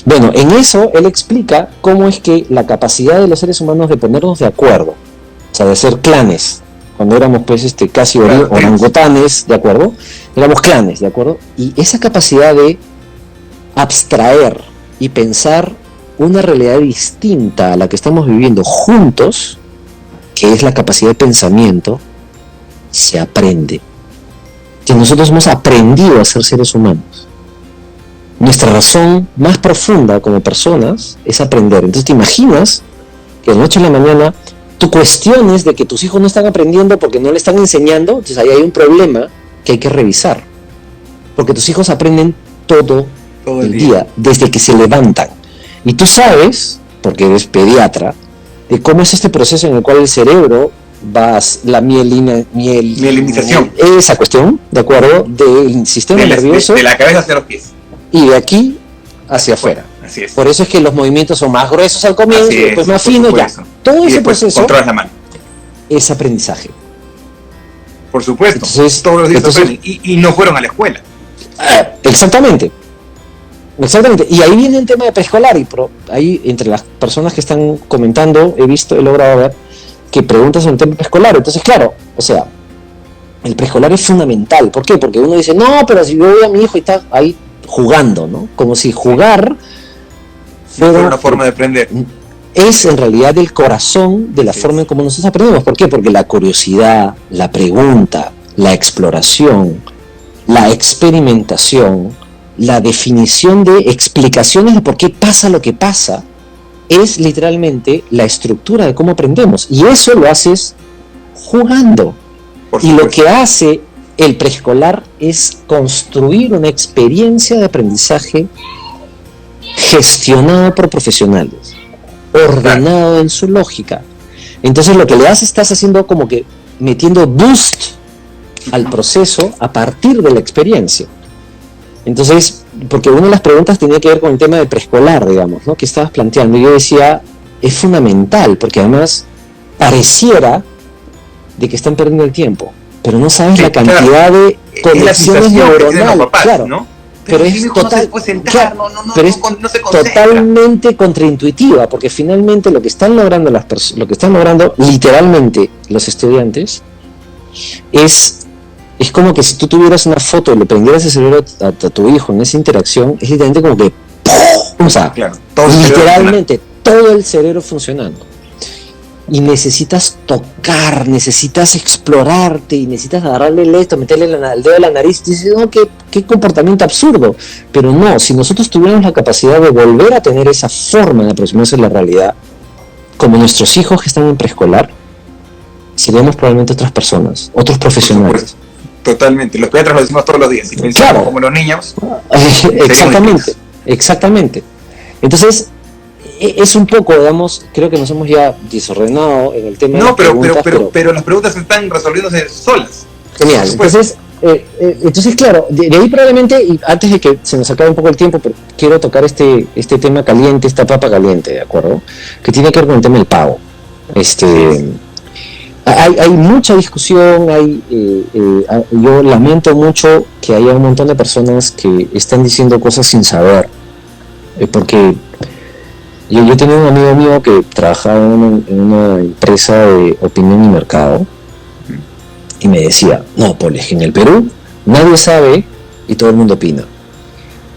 Bueno, en eso él explica cómo es que la capacidad de los seres humanos de ponernos de acuerdo, o sea, de ser clanes, cuando éramos pues casi orangutanes, ¿de acuerdo? Éramos clanes, ¿de acuerdo? Y esa capacidad de abstraer y pensar una realidad distinta a la que estamos viviendo juntos, que es la capacidad de pensamiento, se aprende. Que nosotros hemos aprendido a ser seres humanos. Nuestra razón más profunda como personas es aprender. Entonces te imaginas que de noche a la mañana tú cuestiones de que tus hijos no están aprendiendo porque no le están enseñando, entonces ahí hay un problema que hay que revisar. Porque tus hijos aprenden todo el día, desde que se levantan. Y tú sabes, porque eres pediatra, de cómo es este proceso en el cual el cerebro va la mielinización, esa cuestión, ¿de acuerdo? Del sistema nervioso. De la cabeza hacia los pies. Y de aquí hacia afuera. Así es. Por eso es que los movimientos son más gruesos al comienzo, y después más finos, ya. Todo ese proceso controlas la mano. Es aprendizaje. Por supuesto. Entonces, todos los días aprenden. Y no fueron a la escuela. Exactamente. Y ahí viene el tema de preescolar, y ahí entre las personas que están comentando he logrado ver que preguntas sobre el tema preescolar. Entonces, claro, o sea, el preescolar es fundamental. ¿Por qué? Porque uno dice, no, pero si yo voy a mi hijo y está ahí jugando, ¿no? Como si jugar fuera una forma de aprender. Es en realidad el corazón de la forma en cómo nosotros aprendemos. ¿Por qué? Porque la curiosidad, la pregunta, la exploración, la experimentación, la definición de explicaciones de por qué pasa lo que pasa, es literalmente la estructura de cómo aprendemos. Y eso lo haces jugando. Y lo que hace el preescolar es construir una experiencia de aprendizaje gestionado por profesionales, ordenado en su lógica. Entonces lo que le haces, estás haciendo como que metiendo boost al proceso a partir de la experiencia. Entonces, porque una de las preguntas tenía que ver con el tema del preescolar, digamos, ¿no? Que estabas planteando. Y yo decía, es fundamental, porque además pareciera de que están perdiendo el tiempo, pero no sabes la cantidad de conexiones neuronales, claro, ¿no? Pero es totalmente contraintuitiva, porque finalmente lo que están logrando literalmente los estudiantes es como que si tú tuvieras una foto y le prendieras el cerebro a tu hijo en esa interacción, es literalmente como que ¡pum! O sea, literalmente todo el cerebro funcionando. Y necesitas tocar, necesitas explorarte, y necesitas agarrarle esto, meterle el dedo a la nariz, y dices, no, qué comportamiento absurdo. Pero no, si nosotros tuviéramos la capacidad de volver a tener esa forma de aproximarse a la realidad, como nuestros hijos que están en preescolar, seríamos probablemente otras personas, otros profesionales. Totalmente, los pediatras lo decimos todos los días, si pensamos Claro. como los niños. Exactamente. Entonces, es un poco, digamos, creo que nos hemos ya desordenado en el tema de las preguntas, pero las preguntas están resolviéndose solas. Genial. Entonces, claro, de ahí probablemente, y antes de que se nos acabe un poco el tiempo, pero quiero tocar este tema caliente, esta papa caliente, ¿de acuerdo? Que tiene que ver con el tema del pago. Hay mucha discusión, yo lamento mucho que haya un montón de personas que están diciendo cosas sin saber, porque yo tenía un amigo mío que trabajaba en una empresa de opinión y mercado, y me decía, no, Paul, es que en el Perú nadie sabe y todo el mundo opina.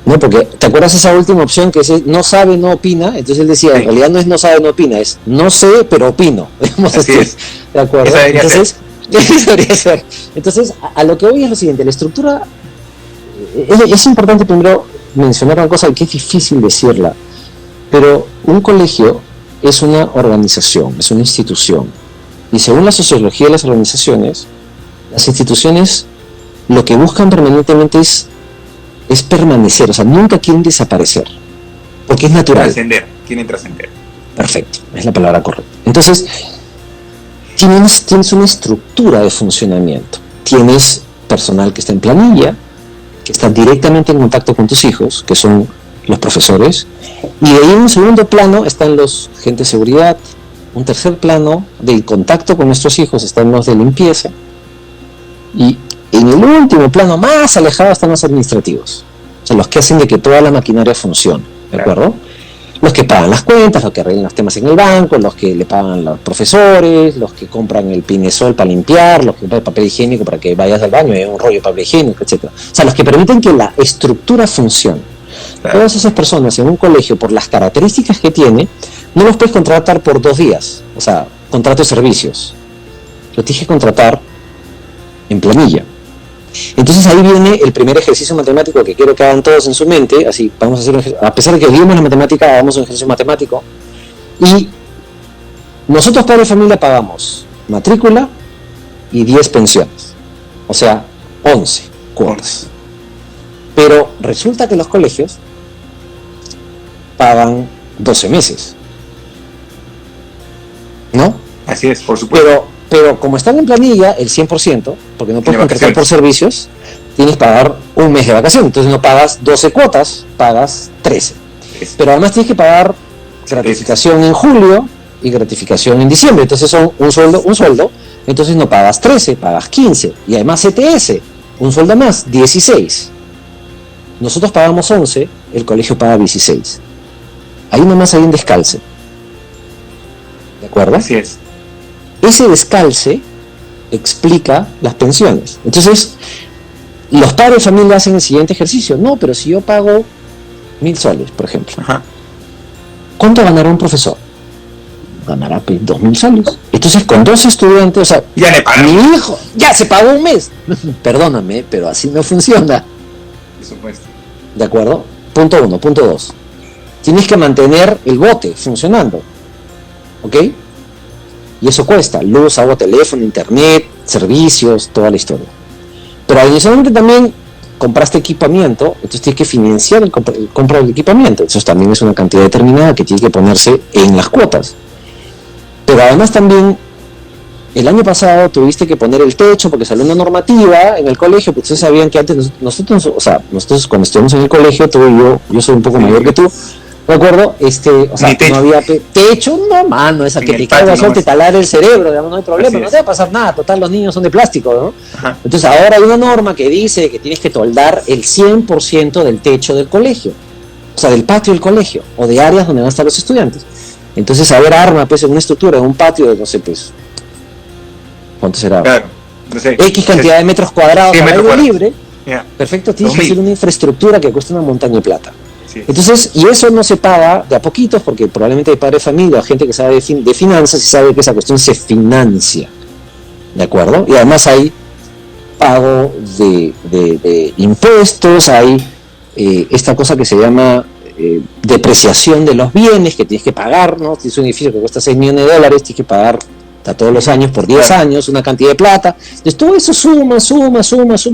No, porque, ¿te acuerdas esa última opción que es no sabe, no opina? Entonces él decía, en realidad no es no sabe, no opina, es no sé, pero opino. Así es. ¿De acuerdo? Esa debería Entonces, eso debería ser. Entonces, a lo que voy es lo siguiente, la estructura, es importante primero mencionar una cosa que es difícil decirla, pero un colegio es una organización, es una institución. Y según la sociología de las organizaciones, las instituciones lo que buscan permanentemente es permanecer, o sea, nunca quieren desaparecer, porque es natural. Quieren trascender. Perfecto, es la palabra correcta. Entonces, tienes una estructura de funcionamiento. Tienes personal que está en planilla, que está directamente en contacto con tus hijos, que son los profesores, y de ahí en un segundo plano están los agentes de seguridad, un tercer plano del contacto con nuestros hijos están los de limpieza, y en el último plano más alejado están los administrativos, o sea, los que hacen de que toda la maquinaria funcione, ¿de acuerdo? Los que pagan las cuentas, los que arreglan los temas en el banco, los que le pagan a los profesores, los que compran el pinesol para limpiar, los que compran el papel higiénico para que vayas al baño y hay un rollo de papel higiénico, etc. O sea, los que permiten que la estructura funcione. Claro. Todas esas personas en un colegio, por las características que tiene, no los puedes contratar por 2 días, o sea, contrato de servicios. Los tienes que contratar en planilla. Entonces ahí viene el primer ejercicio matemático que quiero que hagan todos en su mente. Así vamos a hacer, a pesar de que odiamos la matemática, hagamos un ejercicio matemático. Y nosotros, padres de familia, pagamos matrícula y 10 pensiones, o sea, 11 cuotas. Pero resulta que los colegios pagan 12 meses, ¿no? Así es, por supuesto. Pero como están en planilla, el 100%, porque no puedes contratar por servicios, tienes que pagar un mes de vacaciones. Entonces no pagas 12 cuotas, pagas 13. Pero además tienes que pagar gratificación en julio y gratificación en diciembre. Entonces son un sueldo. Entonces no pagas 13, pagas 15. Y además CTS, un sueldo más, 16. Nosotros pagamos 11, el colegio paga 16. Ahí nomás hay un descalce. ¿De acuerdo? Así es. Ese descalce explica las pensiones. Entonces, los padres de familia hacen el siguiente ejercicio. No, pero si yo pago 1.000 soles, por ejemplo. Ajá. ¿Cuánto ganará un profesor? Ganará 2.000 soles. Entonces, con 2 estudiantes, o sea, ya le pagan. Mi hijo, ya se pagó un mes. Perdóname, pero así no funciona. Por supuesto. ¿De acuerdo? Punto 1. Punto 2. Tienes que mantener el bote funcionando. ¿Ok? Y eso cuesta, luz, agua, teléfono, internet, servicios, toda la historia. Pero adicionalmente también compraste equipamiento, entonces tienes que financiar el compra del equipamiento. Eso también es una cantidad determinada que tiene que ponerse en las cuotas. Pero además también, el año pasado tuviste que poner el techo porque salió una normativa en el colegio, porque ustedes sabían que antes nosotros cuando estuvimos en el colegio, tú y yo soy un poco mayor que tú, ¿de acuerdo? O sea, no había techo, no, mano, esa que te caiga sol, te talar el cerebro, digamos, no hay problema, no te va a pasar nada, total, los niños son de plástico, ¿no? Ajá. Entonces ahora hay una norma que dice que tienes que toldar el 100% del techo del colegio, o sea, del patio del colegio, o de áreas donde van a estar los estudiantes. Entonces, arma, pues, en una estructura, en un patio de, no sé, pues, ¿cuánto será? Claro, no sé. X cantidad de metros cuadrados al aire libre, yeah. Perfecto, tienes que hacer una infraestructura que cuesta una montaña de plata. Sí. Entonces, y eso no se paga de a poquitos, porque probablemente hay padres de familia o gente que sabe de finanzas y sabe que esa cuestión se financia, ¿de acuerdo? Y además hay pago de impuestos, hay esta cosa que se llama depreciación de los bienes que tienes que pagar, ¿no? Si es un edificio que cuesta $6 millones, tienes que pagar todos los años por 10 años una cantidad de plata. Entonces todo eso suma.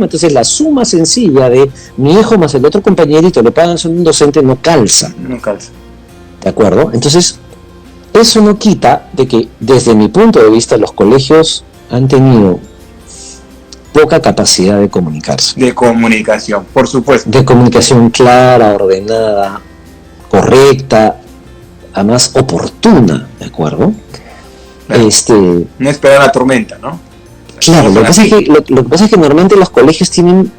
Entonces la suma sencilla de mi hijo más el otro compañerito le pagan a un docente no calza. ¿De acuerdo? Entonces eso no quita de que desde mi punto de vista los colegios han tenido poca capacidad de comunicarse. De comunicación, por supuesto. De comunicación clara, ordenada, correcta, además oportuna, ¿de acuerdo? Claro. No esperar la tormenta, ¿no? Claro, lo que pasa es que normalmente los colegios tienen,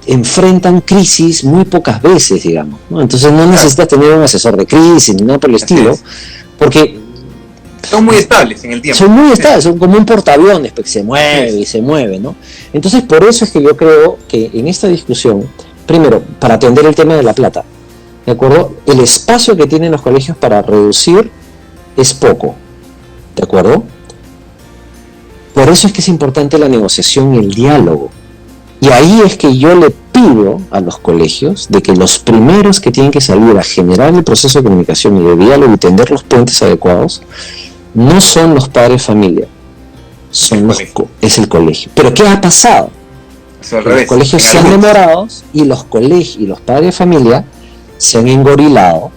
enfrentan crisis muy pocas veces, digamos, ¿no? Entonces no necesitas tener un asesor de crisis ni nada por el estilo, porque son muy estables en el tiempo. Son muy estables, son como un portaaviones, porque se mueve y se mueve, ¿no? Entonces por eso es que yo creo que en esta discusión, primero, para atender el tema de la plata, ¿de acuerdo? El espacio que tienen los colegios para reducir es poco, ¿de acuerdo? Por eso es que es importante la negociación y el diálogo. Y ahí es que yo le pido a los colegios de que los primeros que tienen que salir a generar el proceso de comunicación y de diálogo y tender los puentes adecuados no son los padres de familia, es el colegio. Pero ¿qué ha pasado? Los colegios se han demorado y los padres de familia se han engorilado,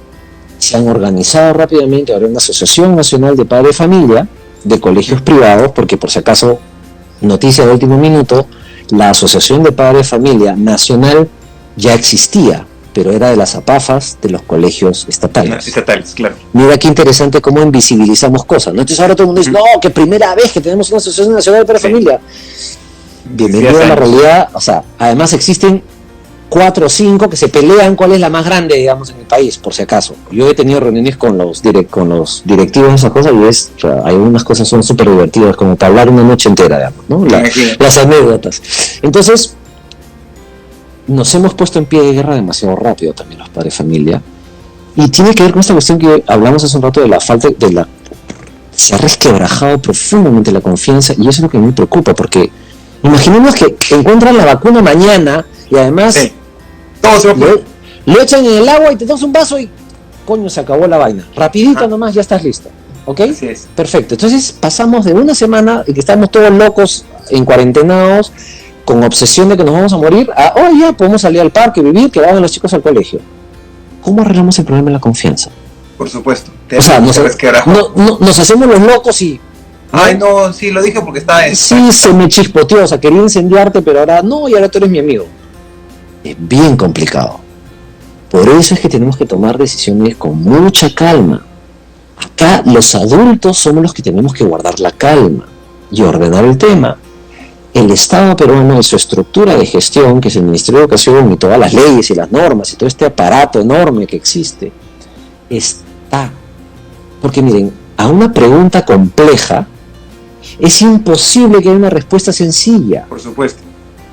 se han organizado rápidamente. Ahora una asociación nacional de padres de familia de colegios privados, porque por si acaso, noticia de último minuto, la asociación de padres de familia nacional ya existía, pero era de las APAFAs de los colegios estatales. Estatales, claro. Mira qué interesante cómo invisibilizamos cosas, ¿no? Entonces ahora todo el mundo dice, no, que primera vez que tenemos una asociación nacional de padres de familia. Bienvenido a la realidad. O sea, además existen 4 o 5 que se pelean cuál es la más grande, digamos, en el país, por si acaso. Yo he tenido reuniones con los directivos de esas cosas y hay unas cosas son súper divertidas, como para hablar una noche entera, digamos, ¿no? Las anécdotas. Entonces, nos hemos puesto en pie de guerra demasiado rápido también los padres de familia, y tiene que ver con esta cuestión que hablamos hace un rato de la falta se ha resquebrajado profundamente la confianza, y eso es lo que me preocupa, porque imaginemos que encuentran la vacuna mañana y además lo echan en el agua y te tomas un vaso y coño, se acabó la vaina, rapidito nomás, ya estás listo, ¿ok? Así es. Perfecto. Entonces pasamos de una semana y que estamos todos locos en cuarentenados con obsesión de que nos vamos a morir a ya podemos salir al parque, vivir, que vayan los chicos al colegio. ¿Cómo arreglamos el problema de la confianza? Por supuesto. O sea, nos hacemos los locos y ay, no, sí, lo dije porque estaba en... Sí, se me chispoteó, o sea, quería incendiarte, pero ahora no, y ahora tú eres mi amigo. Es bien complicado. Por eso es que tenemos que tomar decisiones con mucha calma. Acá los adultos somos los que tenemos que guardar la calma y ordenar el tema. El Estado peruano y su estructura de gestión, que es el Ministerio de Educación y todas las leyes y las normas y todo este aparato enorme que existe, está. Porque miren, a una pregunta compleja es imposible que haya una respuesta sencilla. Por supuesto.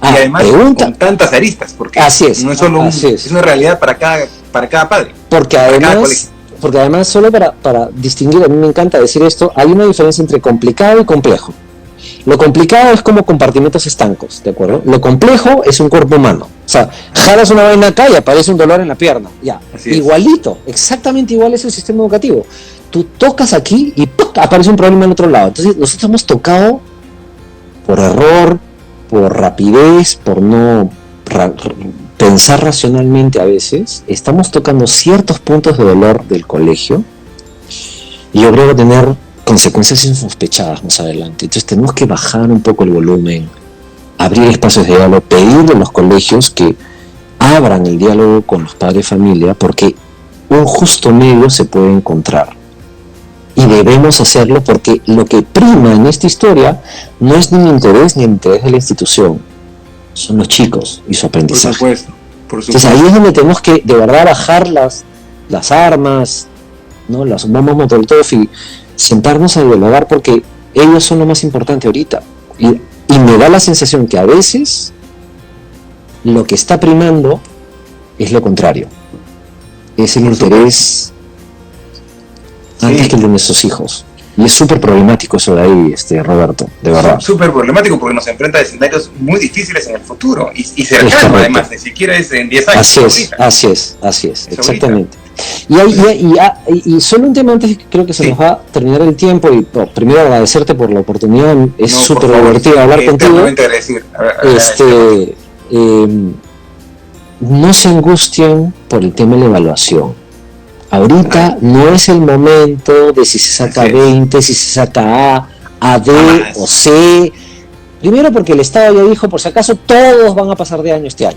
Y además con tantas aristas, porque así es, no es solo es una realidad para cada padre. Porque además solo para distinguir, a mí me encanta decir esto, hay una diferencia entre complicado y complejo. Lo complicado es como compartimentos estancos, ¿de acuerdo? Lo complejo es un cuerpo humano. O sea, jalas una vaina acá y aparece un dolor en la pierna. Ya, igualito, exactamente igual es el sistema educativo. Tú tocas aquí y ¡pum!, aparece un problema en otro lado. Entonces nosotros hemos tocado por error, por rapidez, por no pensar racionalmente a veces. Estamos tocando ciertos puntos de dolor del colegio y yo creo que va a tener consecuencias insospechadas más adelante. Entonces tenemos que bajar un poco el volumen, abrir espacios de diálogo, pedirle a los colegios que abran el diálogo con los padres de familia, porque un justo medio se puede encontrar. Y debemos hacerlo porque lo que prima en esta historia no es ni mi interés ni el interés de la institución, son los chicos y su aprendizaje. Por supuesto. Entonces ahí es donde tenemos que de verdad bajar las armas, ¿no? Las bombas Molotov y sentarnos a dialogar, porque ellos son lo más importante ahorita. Y me da la sensación que a veces lo que está primando es lo contrario, es el interés antes que el de nuestros hijos. Y es súper problemático eso de ahí, Roberto, de verdad. Súper problemático porque nos enfrenta a escenarios muy difíciles en el futuro y cercano, además, ni siquiera es en 10 años. Así es, exactamente. Y solo un tema antes, creo que se nos va a terminar el tiempo, y primero agradecerte por la oportunidad, es súper divertido hablar contigo. No se angustien por el tema de la evaluación. Ahorita no es el momento de si se saca 20, si se saca A, D o C. Primero porque el Estado ya dijo, por si acaso, todos van a pasar de año este año.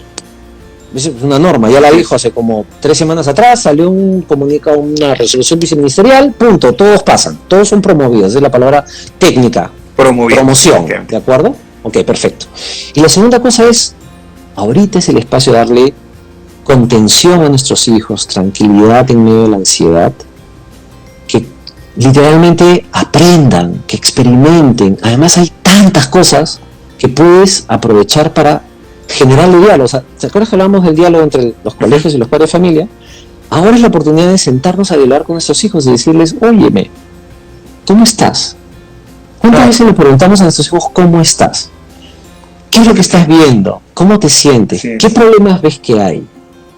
Es una norma, ya la dijo hace como 3 semanas atrás, salió un comunicado, una resolución viceministerial, punto, todos pasan, todos son promovidos, es la palabra técnica, promoción, ¿de acuerdo? Ok, perfecto. Y la segunda cosa es, ahorita es el espacio de darle contención a nuestros hijos, tranquilidad en medio de la ansiedad, que literalmente aprendan, que experimenten. Además hay tantas cosas que puedes aprovechar para generar el diálogo. O sea, ¿te acuerdas que hablamos del diálogo entre los colegios y los padres de familia? Ahora es la oportunidad de sentarnos a dialogar con nuestros hijos y decirles, óyeme, ¿cómo estás? ¿Cuántas veces le preguntamos a nuestros hijos cómo estás? ¿Qué es lo que estás viendo? ¿Cómo te sientes? ¿Qué problemas ves que hay?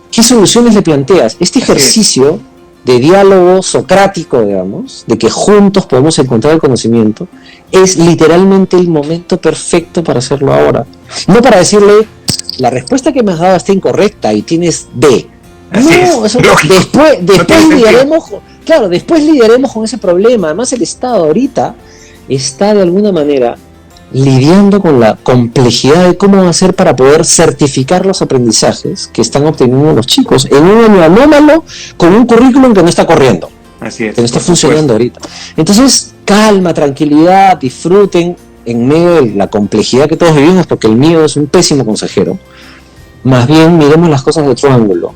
¿Qué soluciones le planteas? Este ejercicio de diálogo socrático, digamos, de que juntos podemos encontrar el conocimiento, es literalmente el momento perfecto para hacerlo ahora. No para decirle, la respuesta que me has dado está incorrecta y tienes B. No, eso, después lidiaremos, después lidiaremos con ese problema. Además, el Estado ahorita está de alguna manera lidiando con la complejidad de cómo hacer para poder certificar los aprendizajes que están obteniendo los chicos en un año anómalo con un currículum que no está corriendo, que no está funcionando ahorita. Entonces, calma, tranquilidad, disfruten en medio de la complejidad que todos vivimos, porque el miedo es un pésimo consejero. Más bien, miremos las cosas de otro ángulo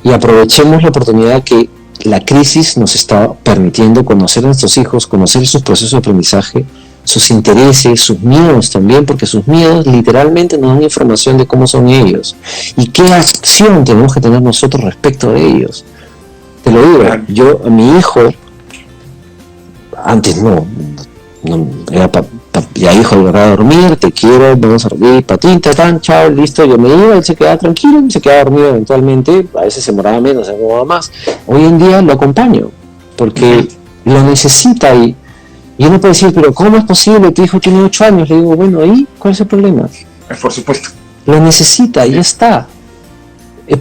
y aprovechemos la oportunidad que la crisis nos está permitiendo conocer a nuestros hijos, conocer sus procesos de aprendizaje, sus intereses, sus miedos también, porque sus miedos literalmente nos dan información de cómo son ellos y qué acción tenemos que tener nosotros respecto de ellos. Te lo digo, yo a mi hijo, antes no era ya hijo, de verdad, a dormir, te quiero, vamos a dormir, patín, tatán, chao, listo, yo me iba, él se quedaba tranquilo, se quedaba dormido eventualmente, a veces se demoraba menos, se demoraba más. Hoy en día lo acompaño, porque lo necesita y uno puede decir, pero ¿cómo es posible? Tu hijo tiene 8 años. Le digo, bueno, ¿y cuál es el problema? Por supuesto. Lo necesita y ya está.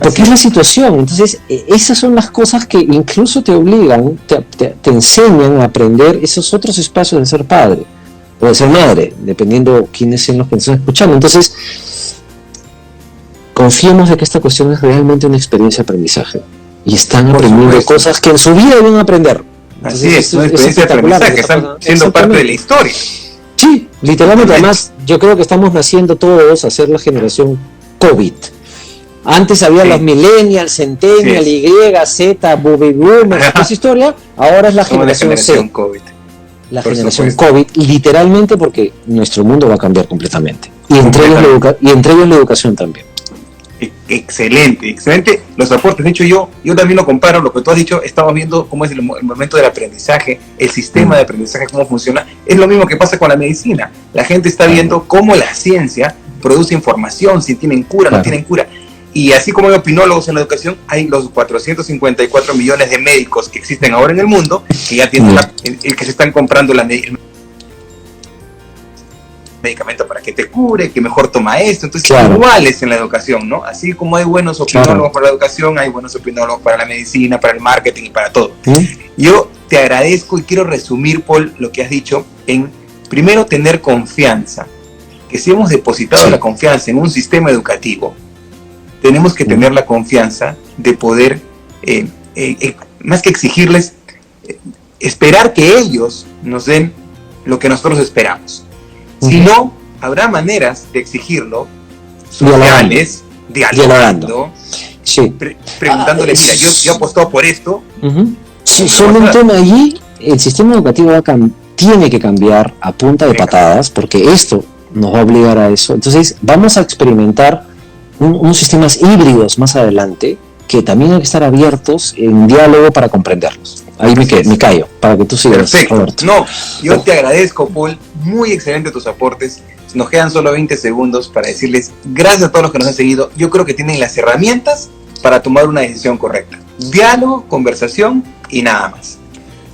Porque es la situación. Entonces, esas son las cosas que incluso te obligan, te enseñan a aprender esos otros espacios de ser padre o de ser madre, dependiendo quiénes sean los que nos están escuchando. Entonces, confiemos de que esta cuestión es realmente una experiencia de aprendizaje y están aprendiendo cosas que en su vida deben aprender. Entonces, así es, una experiencia de aprendizaje que están siendo parte de la historia. Sí, literalmente. Además, yo creo que estamos naciendo todos a ser la generación COVID. Antes había los millennials, centennial, Y, Z, baby boomers, esa historia. Ahora es la generación C. COVID. La generación COVID, literalmente, porque nuestro mundo va a cambiar completamente. Y entre ellos la educación también. Excelente los aportes. De hecho, yo también lo comparo, lo que tú has dicho, estamos viendo cómo es el momento del aprendizaje, el sistema de aprendizaje, cómo funciona. Es lo mismo que pasa con la medicina. La gente está viendo cómo la ciencia produce información, si tienen cura, no tienen cura. Y así como hay opinólogos en la educación, hay los 454 millones de médicos que existen ahora en el mundo, que ya tienen que se están comprando el medicamento para que te cure, que mejor toma esto. Entonces, iguales en la educación, ¿no? Así como hay buenos opinólogos para la educación, hay buenos opinólogos para la medicina, para el marketing y para todo. Yo te agradezco y quiero resumir, Paul, lo que has dicho en, primero, tener confianza. Que si hemos depositado la confianza en un sistema educativo, tenemos que tener la confianza de poder, más que exigirles, esperar que ellos nos den lo que nosotros esperamos. Si no, habrá maneras de exigirlo, sociales, dialogando, preguntándole, mira, yo apostó por esto. Sí, solo un tema allí, el sistema educativo tiene que cambiar a punta de patadas, porque esto nos va a obligar a eso. Entonces, vamos a experimentar unos sistemas híbridos más adelante, que también hay que estar abiertos en diálogo para comprenderlos. Ahí me callo, para que tú sigas, Perfecto. Roberto. No, yo te agradezco, Paul. Muy excelente tus aportes. Nos quedan solo 20 segundos para decirles gracias a todos los que nos han seguido. Yo creo que tienen las herramientas para tomar una decisión correcta. Diálogo, conversación y nada más.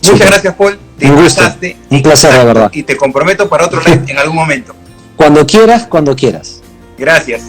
Muchas gracias, Paul. Te pasaste. Un placer, de verdad. Y te comprometo para otro live en algún momento. Cuando quieras, cuando quieras. Gracias.